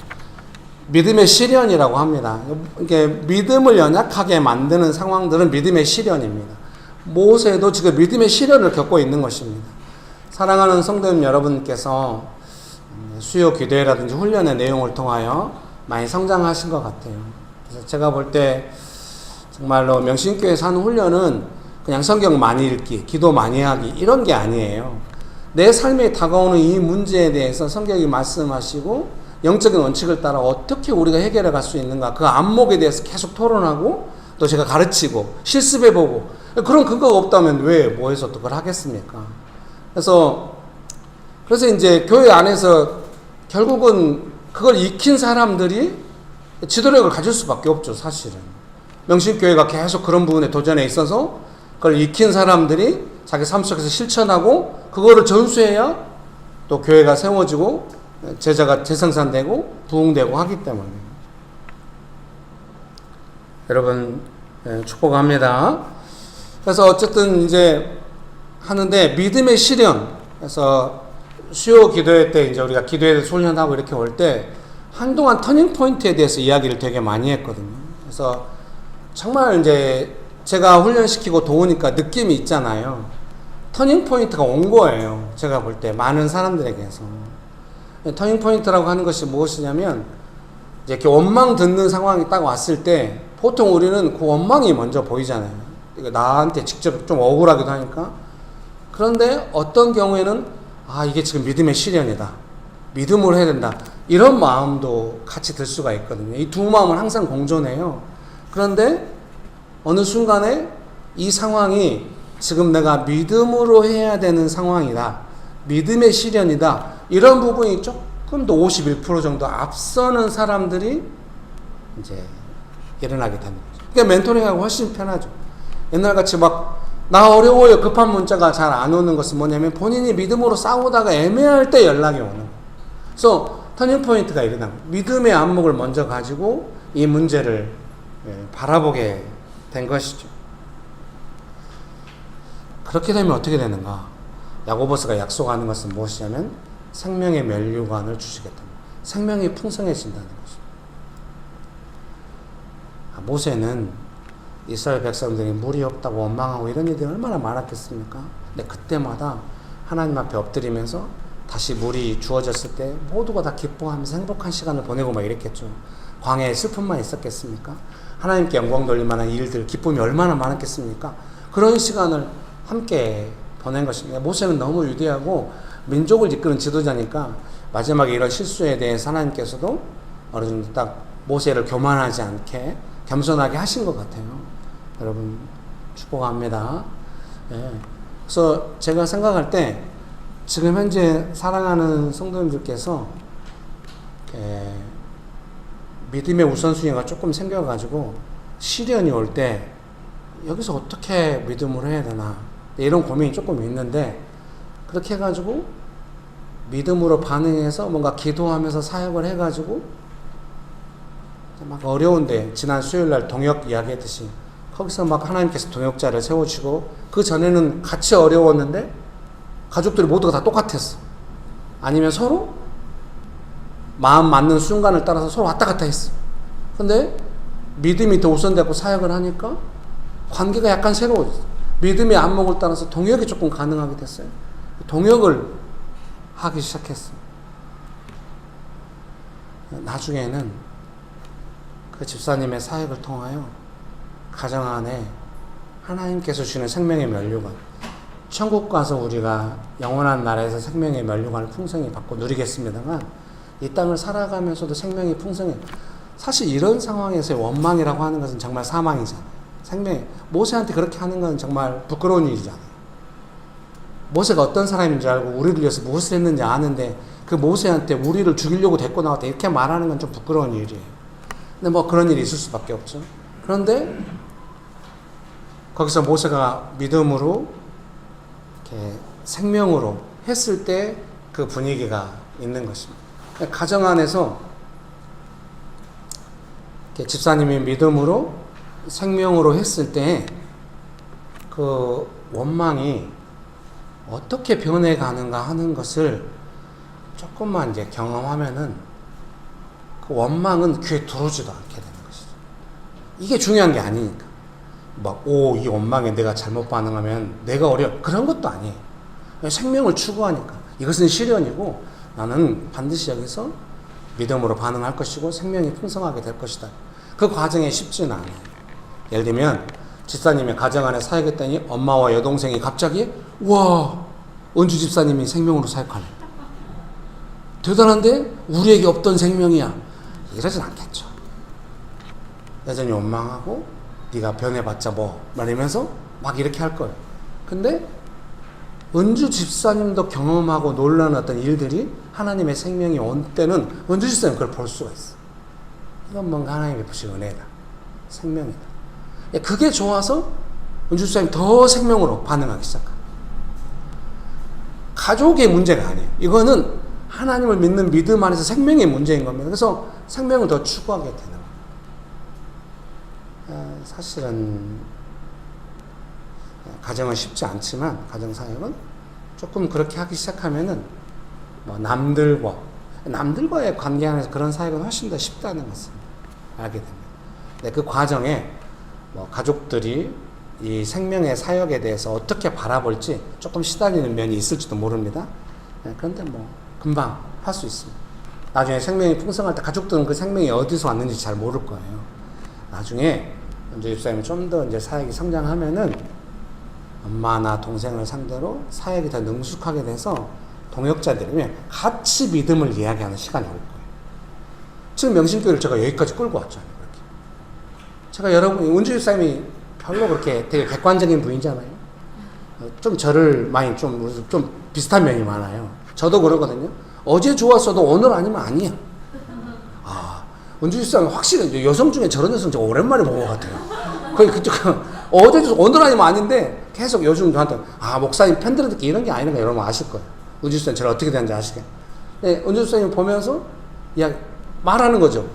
믿음의 시련이라고 합니다. 이게 믿음을 연약하게 만드는 상황들은 믿음의 시련입니다. 모세도 지금 믿음의 시련을 겪고 있는 것입니다. 사랑하는 성도님 여러분께서 수요 기도회라든지 훈련의 내용을 통하여 많이 성장하신 것 같아요. 그래서 제가 볼 때 정말로 명신교회에서 하는 훈련은 그냥 성경 많이 읽기, 기도 많이 하기 이런 게 아니에요. 내 삶에 다가오는 이 문제에 대해서 성경이 말씀하시고 영적인 원칙을 따라 어떻게 우리가 해결해 갈 수 있는가, 그 안목에 대해서 계속 토론하고 또 제가 가르치고 실습해보고, 그런 근거가 없다면 왜 뭐해서 또 그걸 하겠습니까? 그래서 이제 교회 안에서 결국은 그걸 익힌 사람들이 지도력을 가질 수밖에 없죠, 사실은. 명신교회가 계속 그런 부분에 도전에 있어서 그걸 익힌 사람들이 자기 삶 속에서 실천하고 그거를 전수해야 또 교회가 세워지고 제자가 재생산되고 부흥되고 하기 때문에. 여러분 축복합니다. 그래서 어쨌든 이제 하는데 믿음의 시련, 그래서 수요 기도회 때 이제 우리가 기도회 훈련하고 이렇게 올 때 한동안 터닝 포인트에 대해서 이야기를 되게 많이 했거든요. 그래서 정말 이제 제가 훈련시키고 도우니까 느낌이 있잖아요. 터닝 포인트가 온 거예요. 제가 볼 때 많은 사람들에게서. 터닝 포인트라고 하는 것이 무엇이냐면 이제 이렇게 원망 듣는 상황이 딱 왔을 때 보통 우리는 그 원망이 먼저 보이잖아요. 나한테 직접 좀 억울하기도 하니까. 그런데 어떤 경우에는 이게 지금 믿음의 시련이다. 믿음으로 해야 된다. 이런 마음도 같이 들 수가 있거든요. 이 두 마음은 항상 공존해요. 그런데 어느 순간에 이 상황이 지금 내가 믿음으로 해야 되는 상황이다. 믿음의 시련이다. 이런 부분이 조금 더 51% 정도 앞서는 사람들이 이제 일어나게 되는 거죠. 그러니까 멘토링하고 훨씬 편하죠. 옛날같이 나 어려워요. 급한 문자가 잘 안 오는 것은 뭐냐면 본인이 믿음으로 싸우다가 애매할 때 연락이 오는 거예요. 그래서 터닝 포인트가 일어나고 믿음의 안목을 먼저 가지고 이 문제를 바라보게 된 것이죠. 그렇게 되면 어떻게 되는가? 야고보스가 약속하는 것은 무엇이냐면 생명의 면류관을 주시겠다. 생명이 풍성해진다는 것입니다. 모세는 이스라엘 백성들이 물이 없다고 원망하고 이런 일들이 얼마나 많았겠습니까? 근데 그때마다 하나님 앞에 엎드리면서 다시 물이 주어졌을 때 모두가 다 기뻐하면서 행복한 시간을 보내고 막 이랬겠죠. 광야에 슬픔만 있었겠습니까? 하나님께 영광 돌릴 만한 일들, 기쁨이 얼마나 많았겠습니까? 그런 시간을 함께 보낸 것입니다. 모세는 너무 위대하고 민족을 이끄는 지도자니까 마지막에 이런 실수에 대해서 하나님께서도 어느 정도 딱 모세를 교만하지 않게 겸손하게 하신 것 같아요. 여러분 축복합니다. 그래서 제가 생각할 때 지금 현재 사랑하는 성도님들께서 믿음의 우선순위가 조금 생겨가지고 시련이 올 때 여기서 어떻게 믿음으로 해야 되나 이런 고민이 조금 있는데, 그렇게 해가지고 믿음으로 반응해서 뭔가 기도하면서 사역을 해가지고 막 어려운데 지난 수요일날 동역 이야기했듯이 거기서 막 하나님께서 동역자를 세우시고, 그 전에는 같이 어려웠는데 가족들이 모두가 다 똑같았어. 아니면 서로 마음 맞는 순간을 따라서 서로 왔다 갔다 했어. 근데 믿음이 더 우선되고 사역을 하니까 관계가 약간 새로워졌어. 믿음의 안목을 따라서 동역이 조금 가능하게 됐어요. 동역을 하기 시작했어. 나중에는 그 집사님의 사역을 통하여 가정 안에 하나님께서 주시는 생명의 면류관, 천국 가서 우리가 영원한 나라에서 생명의 면류관을 풍성히 받고 누리겠습니다만, 이 땅을 살아가면서도 생명이 풍성해. 사실 이런 상황에서의 원망이라고 하는 것은 정말 사망이잖아요. 모세한테 그렇게 하는 건 정말 부끄러운 일이잖아요. 모세가 어떤 사람인 줄 알고 우리를 위해서 무엇을 했는지 아는데, 그 모세한테 우리를 죽이려고 데리고 나왔다 이렇게 말하는 건 좀 부끄러운 일이에요. 근데 뭐 그런 일이 있을 수밖에 없죠. 그런데 거기서 모세가 믿음으로 이렇게 생명으로 했을 때 그 분위기가 있는 것입니다. 가정 안에서 집사님이 믿음으로 생명으로 했을 때 그 원망이 어떻게 변해가는가 하는 것을 조금만 이제 경험하면은 그 원망은 귀에 들어오지도 않게 되는 것이죠. 이게 중요한 게 아니니까. 이 원망에 내가 잘못 반응하면 내가 그런 것도 아니에요. 생명을 추구하니까. 이것은 시련이고 나는 반드시 여기서 믿음으로 반응할 것이고 생명이 풍성하게 될 것이다. 그 과정이 쉽지는 않아요. 예를 들면 집사님의 가정 안에 사역했더니 엄마와 여동생이 갑자기 은주 집사님이 생명으로 사역하네. 대단한데 우리에게 없던 생명이야. 이러진 않겠죠. 여전히 원망하고 네가 변해봤자 말하면서 막 이렇게 할 거예요. 근데 은주 집사님도 경험하고 놀라는 어떤 일들이 하나님의 생명이 온 때는 은주 집사님 그걸 볼 수가 있어. 이건 뭔가 하나님의 부신 은혜다. 생명이다. 그게 좋아서 은주 집사님이 더 생명으로 반응하기 시작합니다. 가족의 문제가 아니에요. 이거는 하나님을 믿는 믿음 안에서 생명의 문제인 겁니다. 그래서 생명을 더 추구하게 되는 거예요. 사실은 가정은 쉽지 않지만 가정사역은 조금 그렇게 하기 시작하면은 남들과의 관계 안에서 그런 사역은 훨씬 더 쉽다는 것을 알게 됩니다. 그 과정에 가족들이 이 생명의 사역에 대해서 어떻게 바라볼지 조금 시달리는 면이 있을지도 모릅니다. 그런데 금방 할 수 있습니다. 나중에 생명이 풍성할 때 가족들은 그 생명이 어디서 왔는지 잘 모를 거예요. 나중에 은주 집사님이 좀 더 이제 사역이 성장하면은 엄마나 동생을 상대로 사역이 더 능숙하게 돼서 동역자들이면 같이 믿음을 이야기하는 시간이 올 거예요. 지금 명신교회를 제가 여기까지 끌고 왔잖아요. 그렇게. 제가 은주 집사님이 별로 그렇게 되게 객관적인 분이잖아요. 좀 저를 많이 좀 비슷한 면이 많아요. 저도 그러거든요. 어제 좋았어도 오늘 아니면 아니야. 은주 집사님 확실히 여성 중에 저런 여성 제가 오랜만에 본 것 같아요. 거의 어제도 오늘 아니면 아닌데 계속 요즘 저한테 목사님 팬들한테 이런 게 아니라 여러분 아실 거예요. 은주 집사님 저를 어떻게 되는지 아시게. 네, 은주 집사님 보면서 말하는 거죠.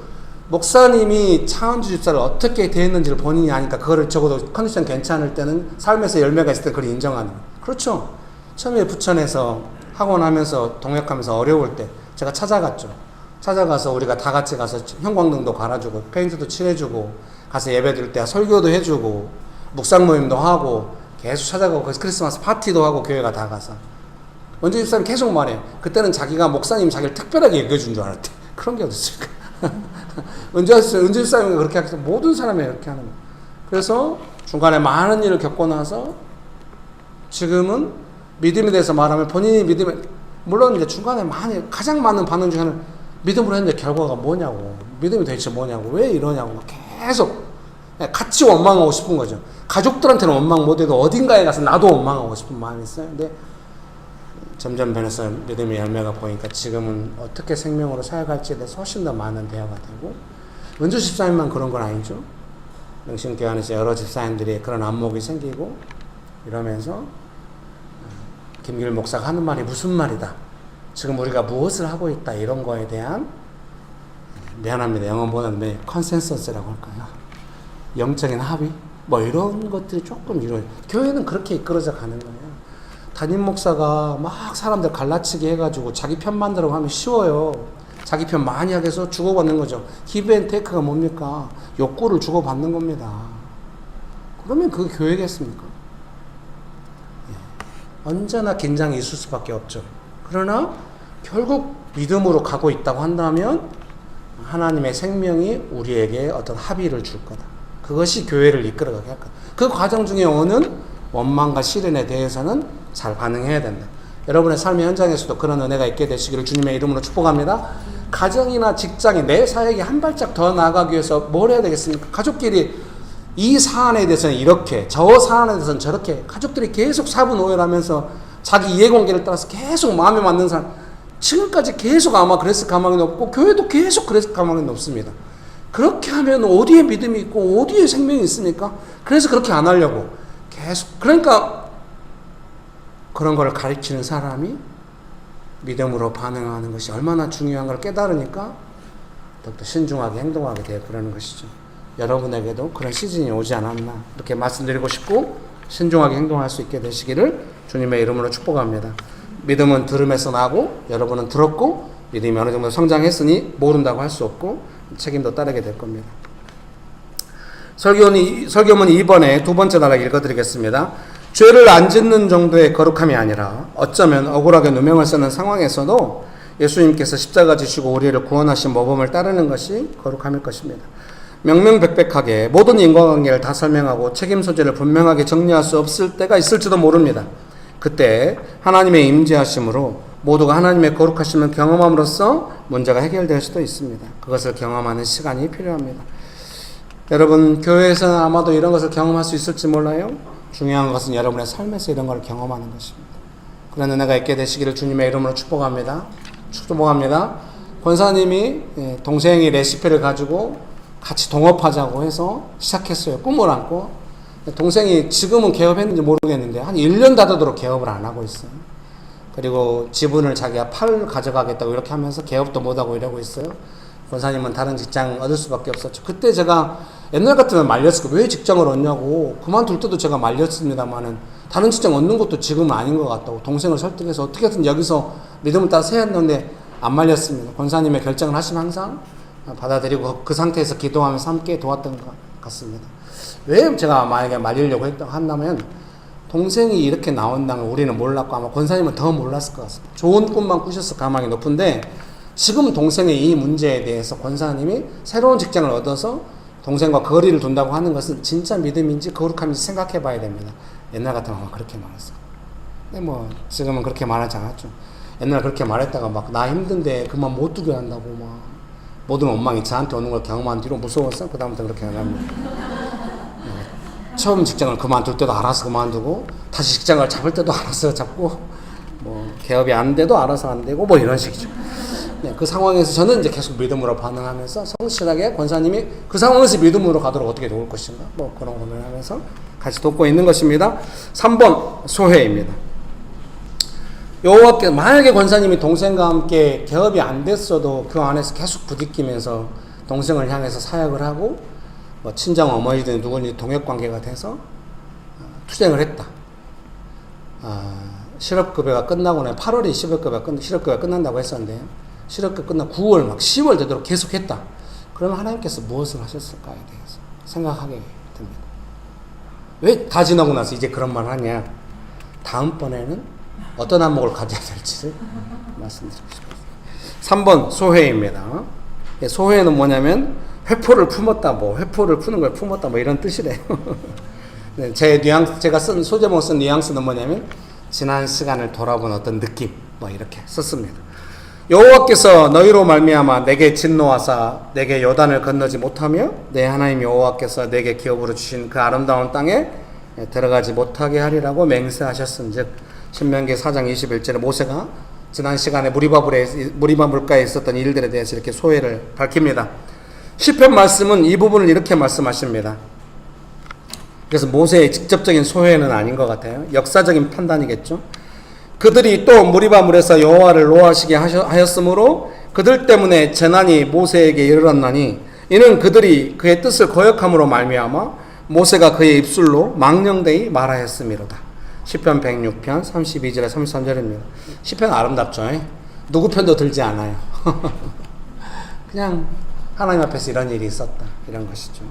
목사님이 차은주 집사를 어떻게 대했는지를 본인이 아니까 그거를 적어도 컨디션 괜찮을 때는 삶에서 열매가 있을 때 그걸 인정하는 거예요. 그렇죠. 처음에 부천에서 학원하면서 동역하면서 어려울 때 제가 찾아가서 우리가 다 같이 가서 형광등도 갈아주고 페인트도 칠해주고 가서 예배 드릴 때 설교도 해주고 묵상 모임도 하고 계속 찾아가고 크리스마스 파티도 하고 교회가 다 가서 은주 집사님 계속 말해요. 그때는 자기가 목사님 자기를 특별하게 여겨준 줄 알았대. 그런 게 어딨을까. 은주 집사님이 그렇게 하겠어. 모든 사람이 그렇게 하는 거예요. 그래서 중간에 많은 일을 겪고 나서 지금은 믿음에 대해서 말하면 본인이 물론 이제 중간에 가장 많은 반응 중에 하나는 믿음으로 했는데 결과가 뭐냐고. 믿음이 대체 뭐냐고. 왜 이러냐고. 계속 같이 원망하고 싶은 거죠. 가족들한테는 원망 못해도 어딘가에 가서 나도 원망하고 싶은 마음이 있어요. 근데 점점 변해서 믿음의 열매가 보이니까 지금은 어떻게 생명으로 사역할지에 대해서 훨씬 더 많은 대화가 되고, 은주 집사님만 그런 건 아니죠. 명신교회 안에서 여러 집사님들이 그런 안목이 생기고 이러면서 김길 목사가 하는 말이 무슨 말이다, 지금 우리가 무엇을 하고 있다, 이런 거에 대한, 미안합니다, 영어보다는 컨센서스라고 할까요, 영적인 합의, 뭐 이런 것들이 조금 이루어요. 교회는 그렇게 이끌어져 가는 거예요. 담임 목사가 막 사람들 갈라치기 해가지고 자기 편 만들라고 하면 쉬워요. 자기 편 많이 하게 해서 주고받는 거죠. 기브앤테이크가 뭡니까? 욕구를 주고받는 겁니다. 그러면 그게 교회겠습니까? 예. 언제나 긴장이 있을 수밖에 없죠. 그러나 결국 믿음으로 가고 있다고 한다면 하나님의 생명이 우리에게 어떤 합의를 줄 거다. 그것이 교회를 이끌어가게 할 거다. 그 과정 중에 오는 원망과 시련에 대해서는 잘 반응해야 된다. 여러분의 삶의 현장에서도 그런 은혜가 있게 되시기를 주님의 이름으로 축복합니다. 가정이나 직장이 내 사역이 한 발짝 더 나아가기 위해서 뭘 해야 되겠습니까? 가족끼리 이 사안에 대해서는 이렇게, 저 사안에 대해서는 저렇게, 가족들이 계속 사분오열하면서 자기 이해관계를 따라서 계속 마음에 맞는 사람, 지금까지 계속 아마 그랬을 가망이 높고 교회도 계속 그랬을 가망이 높습니다. 그렇게 하면 어디에 믿음이 있고 어디에 생명이 있습니까? 그래서 그렇게 안 하려고 계속, 그러니까 그런 걸 가르치는 사람이 믿음으로 반응하는 것이 얼마나 중요한 걸 깨달으니까 더욱더 신중하게 행동하게 되고 그러는 것이죠. 여러분에게도 그런 시즌이 오지 않았나 이렇게 말씀드리고 싶고, 신중하게 행동할 수 있게 되시기를 주님의 이름으로 축복합니다. 믿음은 들음에서 나고, 여러분은 들었고 믿음이 어느 정도 성장했으니 모른다고 할 수 없고 책임도 따르게 될 겁니다. 설교문이 2번에 두 번째 단락 읽어드리겠습니다. 죄를 안 짓는 정도의 거룩함이 아니라 어쩌면 억울하게 누명을 쓰는 상황에서도 예수님께서 십자가 지시고 우리를 구원하신 모범을 따르는 것이 거룩함일 것입니다. 명명백백하게 모든 인과관계를 다 설명하고 책임 소재를 분명하게 정리할 수 없을 때가 있을지도 모릅니다. 그때 하나님의 임재하심으로 모두가 하나님의 거룩하심을 경험함으로써 문제가 해결될 수도 있습니다. 그것을 경험하는 시간이 필요합니다. 여러분, 교회에서는 아마도 이런 것을 경험할 수 있을지 몰라요. 중요한 것은 여러분의 삶에서 이런 걸 경험하는 것입니다. 그런 은혜가 있게 되시기를 주님의 이름으로 축복합니다. 축복합니다. 권사님이 동생이 레시피를 가지고 같이 동업하자고 해서 시작했어요. 꿈을 안고. 동생이 지금은 개업했는지 모르겠는데 한 1년 다 되도록 개업을 안 하고 있어요. 그리고 지분을 자기가 가져가겠다고 이렇게 하면서 개업도 못하고 이러고 있어요. 권사님은 다른 직장 얻을 수밖에 없었죠. 그때 제가 옛날 같으면 말렸을 거예요. 왜 직장을 얻냐고. 그만둘 때도 제가 말렸습니다만은 다른 직장 얻는 것도 지금은 아닌 것 같다고 동생을 설득해서 어떻게든 여기서 믿음을 따서 해야 했는데 안 말렸습니다. 권사님의 결정을 하시면 항상 받아들이고 그 상태에서 기도하면서 함께 도왔던 것 같습니다. 왜 제가 만약에 말리려고 한다면 동생이 이렇게 나온다는 우리는 몰랐고 아마 권사님은 더 몰랐을 것 같습니다. 좋은 꿈만 꾸셨을 가망이 높은데 지금 동생의 이 문제에 대해서 권사님이 새로운 직장을 얻어서 동생과 거리를 둔다고 하는 것은 진짜 믿음인지 거룩함인지 생각해 봐야 됩니다. 옛날 같으면 아마 그렇게 말했어요. 근데 뭐 지금은 그렇게 말하지 않았죠. 옛날 그렇게 말했다가 막 나 힘든데 그만 못 두게 한다고 막 모든 원망이 저한테 오는 걸 경험한 뒤로 무서웠어. 그 다음부터 그렇게 안 합니다. 처음 직장을 그만둘 때도 알아서 그만두고 다시 직장을 잡을 때도 알아서 잡고 뭐 개업이 안 돼도 알아서 안 되고 뭐 이런 식이죠. 네, 그 상황에서 저는 이제 계속 믿음으로 반응하면서 성실하게 권사님이 그 상황에서 믿음으로 가도록 어떻게 도울 것인가 뭐 그런 고민을 하면서 같이 돕고 있는 것입니다. 3번 소회입니다. 여호와께 만약에 권사님이 동생과 함께 개업이 안 됐어도 그 안에서 계속 부딪히면서 동생을 향해서 사역을 하고 뭐 친정 어머니든 누구니 동역관계가 돼서 투쟁을 했다. 실업급여가 끝나고 나면 8월에 실업급여가 끝난다고 했었는데 실업급여 끝나고 9월 막 10월 되도록 계속했다. 그러면 하나님께서 무엇을 하셨을까에 대해서 생각하게 됩니다. 왜 다 지나고 나서 이제 그런 말을 하냐. 다음번에는 어떤 안목을 가져야 될지를 말씀드리고 싶습니다. 3번 소회입니다. 소회는 뭐냐면 회포를 품었다, 뭐 회포를 푸는 걸 품었다, 뭐 이런 뜻이래요. 네, 제가 쓴 소제목 쓴 뉘앙스는 뭐냐면 지난 시간을 돌아본 어떤 느낌, 뭐 이렇게 썼습니다. 여호와께서 너희로 말미암아 내게 진노하사 내게 요단을 건너지 못하며 내 하나님 여호와께서 내게 기업으로 주신 그 아름다운 땅에 들어가지 못하게 하리라고 맹세하셨은즉 신명기 4장 21절에 모세가 지난 시간에 무리바 물가에 있었던 일들에 대해서 이렇게 소회를 밝힙니다. 시편 말씀은 이 부분을 이렇게 말씀하십니다. 그래서 모세의 직접적인 소회는 아닌 것 같아요. 역사적인 판단이겠죠. 그들이 또 무리바물에서 여호와를 노하시게 하였으므로 그들 때문에 재난이 모세에게 이르렀나니 이는 그들이 그의 뜻을 거역함으로 말미암아 모세가 그의 입술로 망령되이 말하였음이로다. 시편 106편 32절에 33절입니다. 시편 아름답죠? 누구 편도 들지 않아요. 그냥 하나님 앞에서 이런 일이 있었다, 이런 것이죠.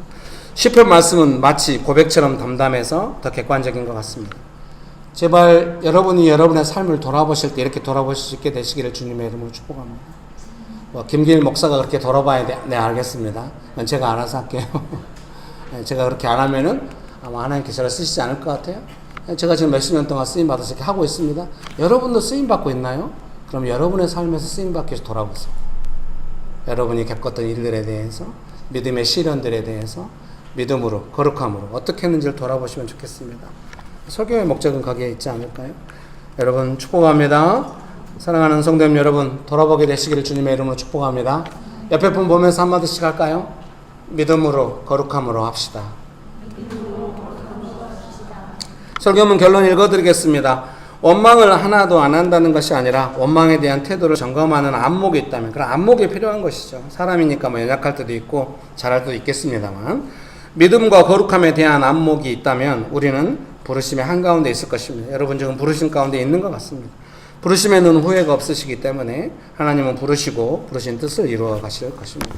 시편 말씀은 마치 고백처럼 담담해서 더 객관적인 것 같습니다. 제발 여러분이 여러분의 삶을 돌아보실 때 이렇게 돌아보실 수 있게 되시기를 주님의 이름으로 축복합니다. 김길 목사가 그렇게 돌아봐야 돼? 네, 알겠습니다. 제가 알아서 할게요. 제가 그렇게 안 하면은 아마 하나님께서 저를 쓰시지 않을 것 같아요. 제가 지금 몇십 년 동안 쓰임 받아서 이렇게 하고 있습니다. 여러분도 쓰임 받고 있나요? 그럼 여러분의 삶에서 쓰임 받기 위해서 돌아보세요. 여러분이 겪었던 일들에 대해서, 믿음의 시련들에 대해서 믿음으로, 거룩함으로 어떻게 했는지를 돌아보시면 좋겠습니다. 설교의 목적은 거기에 있지 않을까요? 여러분 축복합니다. 사랑하는 성도님 여러분, 돌아보게 되시기를 주님의 이름으로 축복합니다. 옆에 분 보면서 한마디씩 할까요? 믿음으로, 거룩함으로 합시다. 설교문 결론 읽어드리겠습니다. 원망을 하나도 안 한다는 것이 아니라 원망에 대한 태도를 점검하는 안목이 있다면, 그런 안목이 필요한 것이죠. 사람이니까 뭐 연약할 때도 있고 잘할 때도 있겠습니다만, 믿음과 거룩함에 대한 안목이 있다면 우리는 부르심의 한가운데 있을 것입니다. 여러분 지금 부르심 가운데 있는 것 같습니다. 부르심에는 후회가 없으시기 때문에 하나님은 부르시고 부르신 뜻을 이루어 가실 것입니다.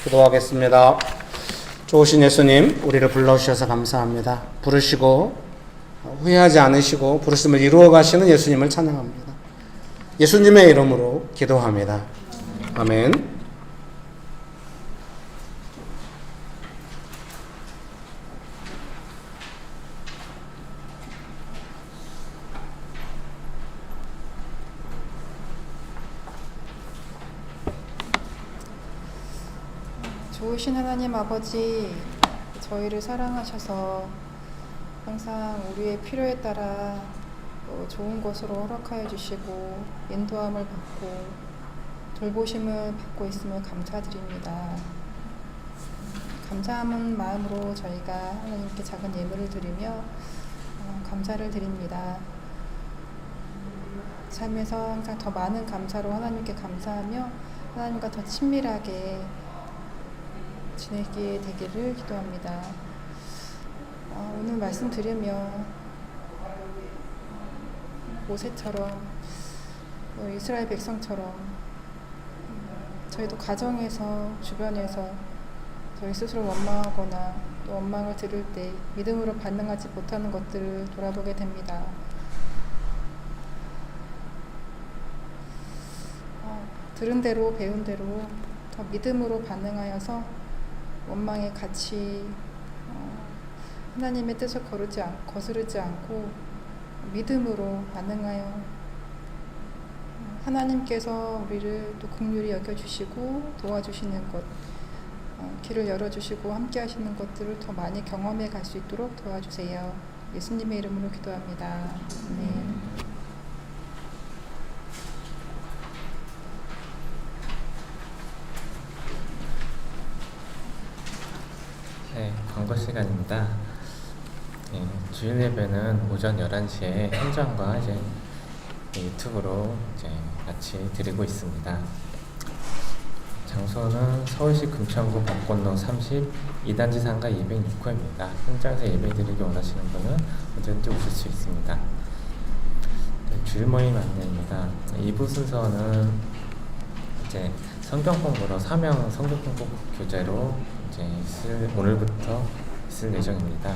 기도하겠습니다. 좋으신 예수님, 우리를 불러주셔서 감사합니다. 부르시고 후회하지 않으시고 부르심을 이루어 가시는 예수님을 찬양합니다. 예수님의 이름으로 기도합니다. 아멘. 좋으신 하나님 아버지, 저희를 사랑하셔서 항상 우리의 필요에 따라 좋은 것으로 허락하여 주시고 인도함을 받고 돌보심을 받고 있음을 감사드립니다. 감사함은 마음으로 저희가 하나님께 작은 예물을 드리며 감사를 드립니다. 삶에서 항상 더 많은 감사로 하나님께 감사하며 하나님과 더 친밀하게 지내게 되기를 기도합니다. 오늘 말씀 들으며 모세처럼 이스라엘 백성처럼 저희도 가정에서 주변에서 저희 스스로 원망하거나 또 원망을 들을 때 믿음으로 반응하지 못하는 것들을 돌아보게 됩니다. 들은 대로 배운 대로 더 믿음으로 반응하여서 원망에 같이 하나님의 뜻을 거스르지 않고 믿음으로 반응하여 하나님께서 우리를 또 긍휼히 여겨주시고 도와주시는 것, 길을 열어주시고 함께 하시는 것들을 더 많이 경험해 갈 수 있도록 도와주세요. 예수님의 이름으로 기도합니다. 아멘. 네, 광고 시간입니다. 네, 주일 예배는 오전 11시에 현장과 이제 유튜브로 이제 같이 드리고 있습니다. 장소는 서울시 금천구 벚꽃로 32단지 상가 206호입니다. 현장에서 예배 드리기 원하시는 분은 언제든지 오실 수 있습니다. 네, 주일 모임 안내입니다. 2부 순서는 이제 성경 공부로 사명 성경 공부 교재로 이제 오늘부터 있을 예정입니다.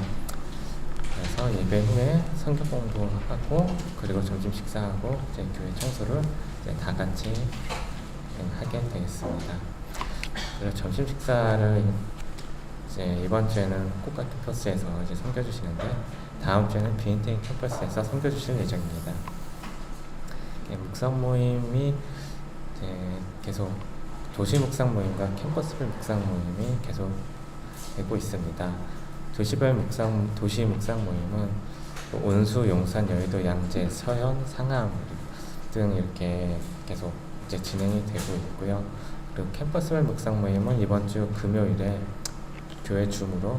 그래서 예배 후에 성경 공부하고 그리고 점심 식사하고 이제 교회 청소를 이제 다 같이 하게 되겠습니다. 그리고 점심 식사를 이제 이번 주에는 꽃가 캠퍼스에서 이제 섬겨주시는데 다음 주에는 비인테인 캠퍼스에서 섬겨주실 예정입니다. 묵상 모임이 이제 계속 도시 묵상 모임과 캠퍼스별 묵상 모임이 계속 되고 있습니다. 도시 묵상 모임은 온수, 용산, 여의도, 양재, 서현, 상암 등 이렇게 계속 이제 진행이 되고 있고요. 그리고 캠퍼스별 묵상 모임은 이번 주 금요일에 교회 줌으로,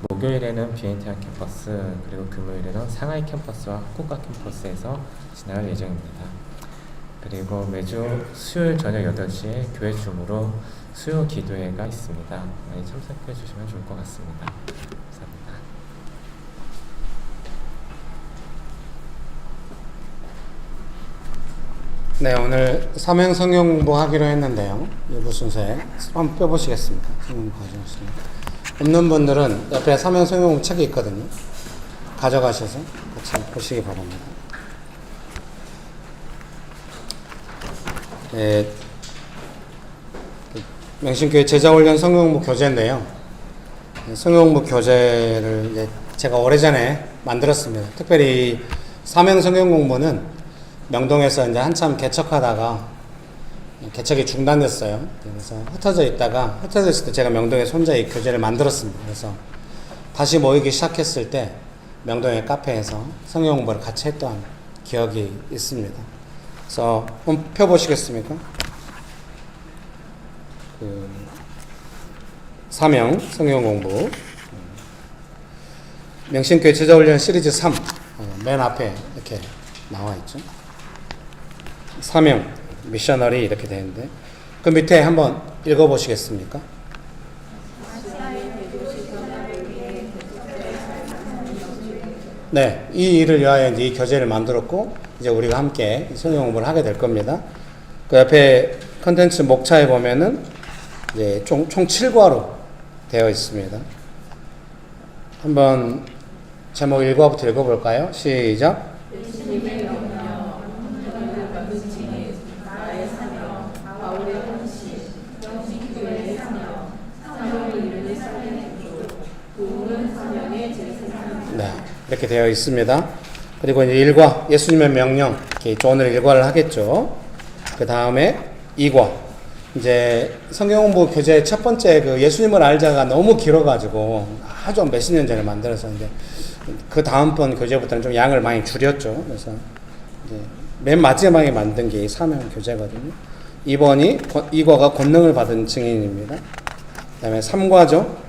목요일에는 비엔티안 캠퍼스, 그리고 금요일에는 상하이 캠퍼스와 후쿠오카 캠퍼스에서 진행할 예정입니다. 그리고 매주 수요일 저녁 8시에 교회 줌으로 수요 기도회가 있습니다. 많이 참석해 주시면 좋을 것 같습니다. 감사합니다. 네, 오늘 삼행 성경 공부 하기로 했는데요. 일부 순서에 한번 펴보시겠습니까? 성경 가져오시면. 없는 분들은 옆에 삼행 성경 공부 책이 있거든요. 가져가셔서 같이 보시기 바랍니다. 네, 명신교회 제자훈련 성경 공부 교재인데요. 성경 공부 교재를 이제 제가 오래전에 만들었습니다. 특별히 삼행 성경 공부는 명동에서 이제 한참 개척하다가 개척이 중단됐어요. 그래서 흩어져 있을 때 제가 명동에서 혼자 이 교재를 만들었습니다. 그래서 다시 모이기 시작했을 때 명동의 카페에서 성경 공부를 같이 했던 기억이 있습니다. 그래서 한번 펴보시겠습니까? 사명 성경 공부 명신교회 제자훈련 시리즈 3 맨 앞에 이렇게 나와 있죠. 사명 미셔너리 이렇게 되는데 그 밑에 한번 읽어보시겠습니까? 네, 이 일을 위하여 이제 이 교재를 만들었고 이제 우리가 함께 성경 공부를 하게 될 겁니다. 그 옆에 컨텐츠 목차에 보면은 이제 총 7과로 되어 있습니다. 한번 제목 1과부터 읽어볼까요? 시작. 네, 이렇게 되어 있습니다. 그리고 이제 1과 예수님의 명령, 오늘 1과를 하겠죠. 그 다음에 2과 이제 성경 공부 교재 첫 번째 그 예수님을 알자가 너무 길어가지고 아주 몇십 년 전에 만들어서 이제 그 다음번 교재부터는 좀 양을 많이 줄였죠. 그래서 이제 맨 마지막에 만든 게 이 사명 교재거든요. 2과가 권능을 받은 증인입니다. 그 다음에 3과죠.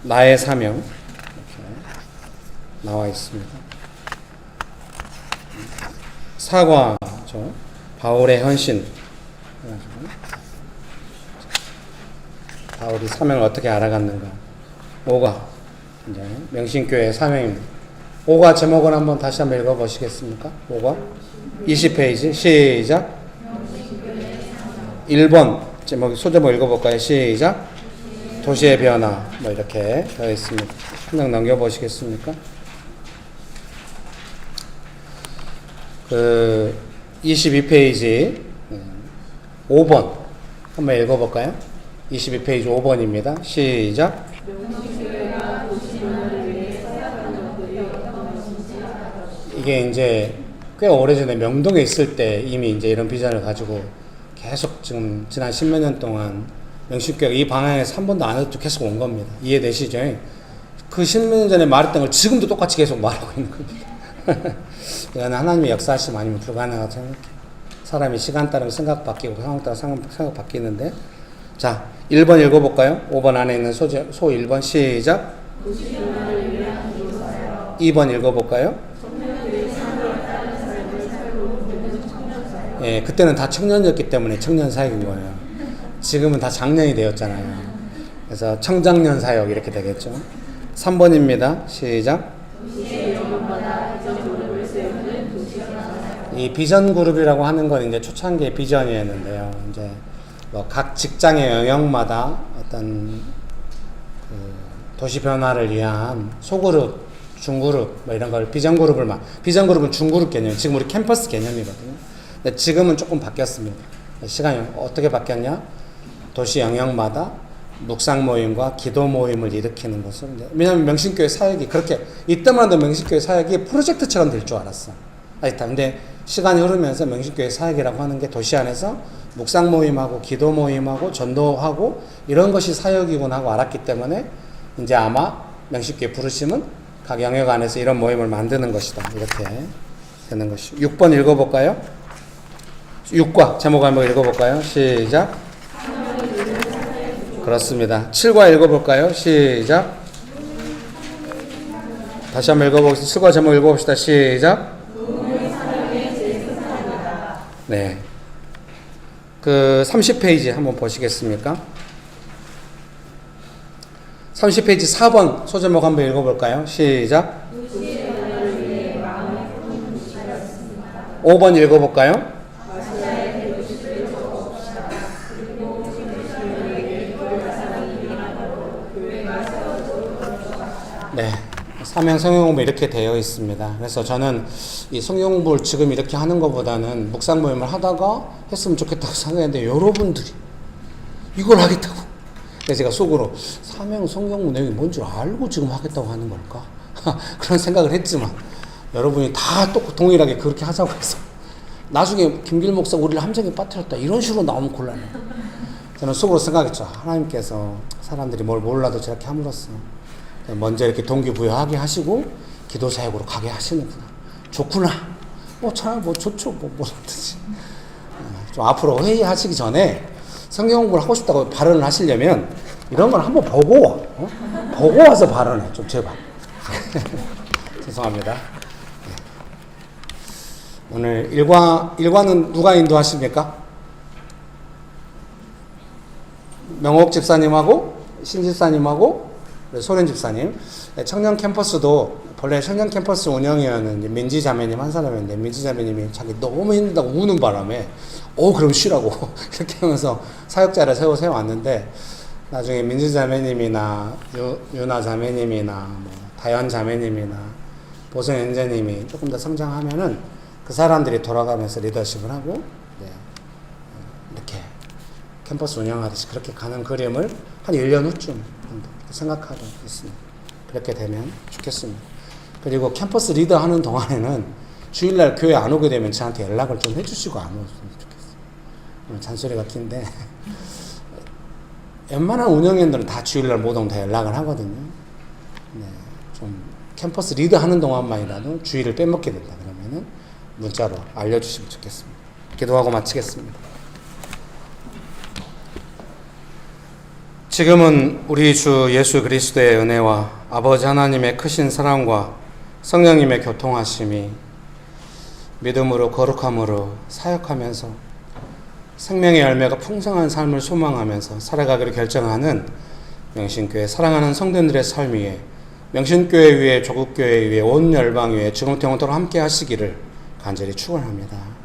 나의 사명 이렇게 나와 있습니다. 4과죠. 바울의 헌신. 바울이 사명을 어떻게 알아갔는가. 5과 이제 명신교회 사명입니다. 5과 제목을 한번 다시 한번 읽어보시겠습니까? 5과 20페이지 시작. 1번 제목 소제목 읽어볼까요? 시작. 도시의 변화 뭐 이렇게 되어 있습니다. 한 장 넘겨보시겠습니까? 그 22페이지 5번 한번 읽어볼까요? 22페이지 5번입니다. 시작. 이게 이제 꽤 오래전에 명동에 있을 때 이미 이제 이런 비전을 가지고 계속 지금 지난 10몇 년 동안 명신교회가 이 방향에서 한 번도 안 해도 계속 온 겁니다. 이해되시죠? 그 10몇 년 전에 말했던 걸 지금도 똑같이 계속 말하고 있는 겁니다. 이거는 하나님의 역사하심 아니면 불가능하다고 생각해요. 사람이 시간 따르면 생각 바뀌고 상황 따라 생각 바뀌는데 자 1번 읽어볼까요? 5번 안에 있는 소 1번 시작. 2번 읽어볼까요? 예, 그때는 다 청년이었기 때문에 청년 사역인 거예요. 지금은 다 장년이 되었잖아요. 그래서 청장년 사역 이렇게 되겠죠. 3번입니다. 시작. 이 비전 그룹이라고 하는 건 이제 초창기의 비전이었는데요. 이제 뭐 각 직장의 영역마다 어떤 그 도시 변화를 위한 소그룹, 중그룹 뭐 이런 걸 비전 그룹은 중그룹 개념. 지금 우리 캠퍼스 개념이거든요. 근데 지금은 조금 바뀌었습니다. 시간이 어떻게 바뀌었냐? 도시 영역마다 묵상 모임과 기도 모임을 일으키는 것을 왜냐하면 명신교회 사역이 그렇게 이때만 해도 명신교회 사역이 프로젝트처럼 될 줄 알았어. 근데 시간이 흐르면서 명신교회 사역이라고 하는 게 도시 안에서 묵상 모임하고 기도 모임하고 전도하고 이런 것이 사역이구나 하고 알았기 때문에 이제 아마 명신교회 부르심은 각 영역 안에서 이런 모임을 만드는 것이다. 이렇게 되는 것이죠. 6번 읽어볼까요? 6과 제목 한번 읽어볼까요? 시작. 그렇습니다. 7과 읽어볼까요? 시작. 다시 한번 읽어보겠습니다. 7과 제목 읽어봅시다. 시작. 네. 그 30페이지 한번 보시겠습니까? 30페이지 4번 소제목 한번 읽어볼까요? 시작. 5번 읽어볼까요? 네. 사명 성경 공부 이렇게 되어 있습니다. 그래서 저는 이 성경 공부를 지금 이렇게 하는 것보다는 묵상 모임을 하다가 했으면 좋겠다고 생각했는데 여러분들이 이걸 하겠다고. 그래서 제가 속으로 사명 성경 공부 내용이 뭔 줄 알고 지금 하겠다고 하는 걸까? 그런 생각을 했지만 여러분이 다 또 동일하게 그렇게 하자고 해서 나중에 김길 목사 우리를 함정에 빠뜨렸다 이런 식으로 나오면 곤란해요. 저는 속으로 생각했죠. 하나님께서 사람들이 뭘 몰라도 저렇게 함으로써 먼저 이렇게 동기부여하게 하시고 기도 사역으로 가게 하시는구나. 좋구나. 차라리 좋죠. 뭐든지. 좀 앞으로 회의하시기 전에 성경 공부를 하고 싶다고 발언을 하시려면 이런 걸 한번 보고 와. 보고 와서 발언해. 좀 제발. 죄송합니다. 오늘 일과는 누가 인도하십니까? 명옥 집사님하고 신 집사님하고 소련 집사님. 청년 캠퍼스도 본래 청년 캠퍼스 운영위원은 민지 자매님 한 사람인데 민지 자매님이 자기 너무 힘들다고 우는 바람에 그럼 쉬라고 이렇게 하면서 사역자를 세워왔는데 나중에 민지 자매님이나 유나 자매님이나 다현 자매님이나 보성 형제님이 조금 더 성장하면은 그 사람들이 돌아가면서 리더십을 하고 이렇게 캠퍼스 운영하듯이 그렇게 가는 그림을 한 1년 후쯤 생각하고 있습니다. 그렇게 되면 좋겠습니다. 그리고 캠퍼스 리더 하는 동안에는 주일날 교회 안 오게 되면 저한테 연락을 좀 해주시고 안 오셨으면 좋겠어요. 잔소리가 긴데 웬만한 운영인들은 다 주일날 못 오면 다 연락을 하거든요. 좀 캠퍼스 리더 하는 동안만이라도 주일을 빼먹게 된다 그러면은 문자로 알려주시면 좋겠습니다. 기도하고 마치겠습니다. 지금은 우리 주 예수 그리스도의 은혜와 아버지 하나님의 크신 사랑과 성령님의 교통하심이 믿음으로 거룩함으로 사역하면서 생명의 열매가 풍성한 삶을 소망하면서 살아가기를 결정하는 명신교회 사랑하는 성도들의 삶 위에 명신교회 위에 조국교회 위에 온 열방 위에 지금부터 영원토록 함께 하시기를 간절히 축원합니다.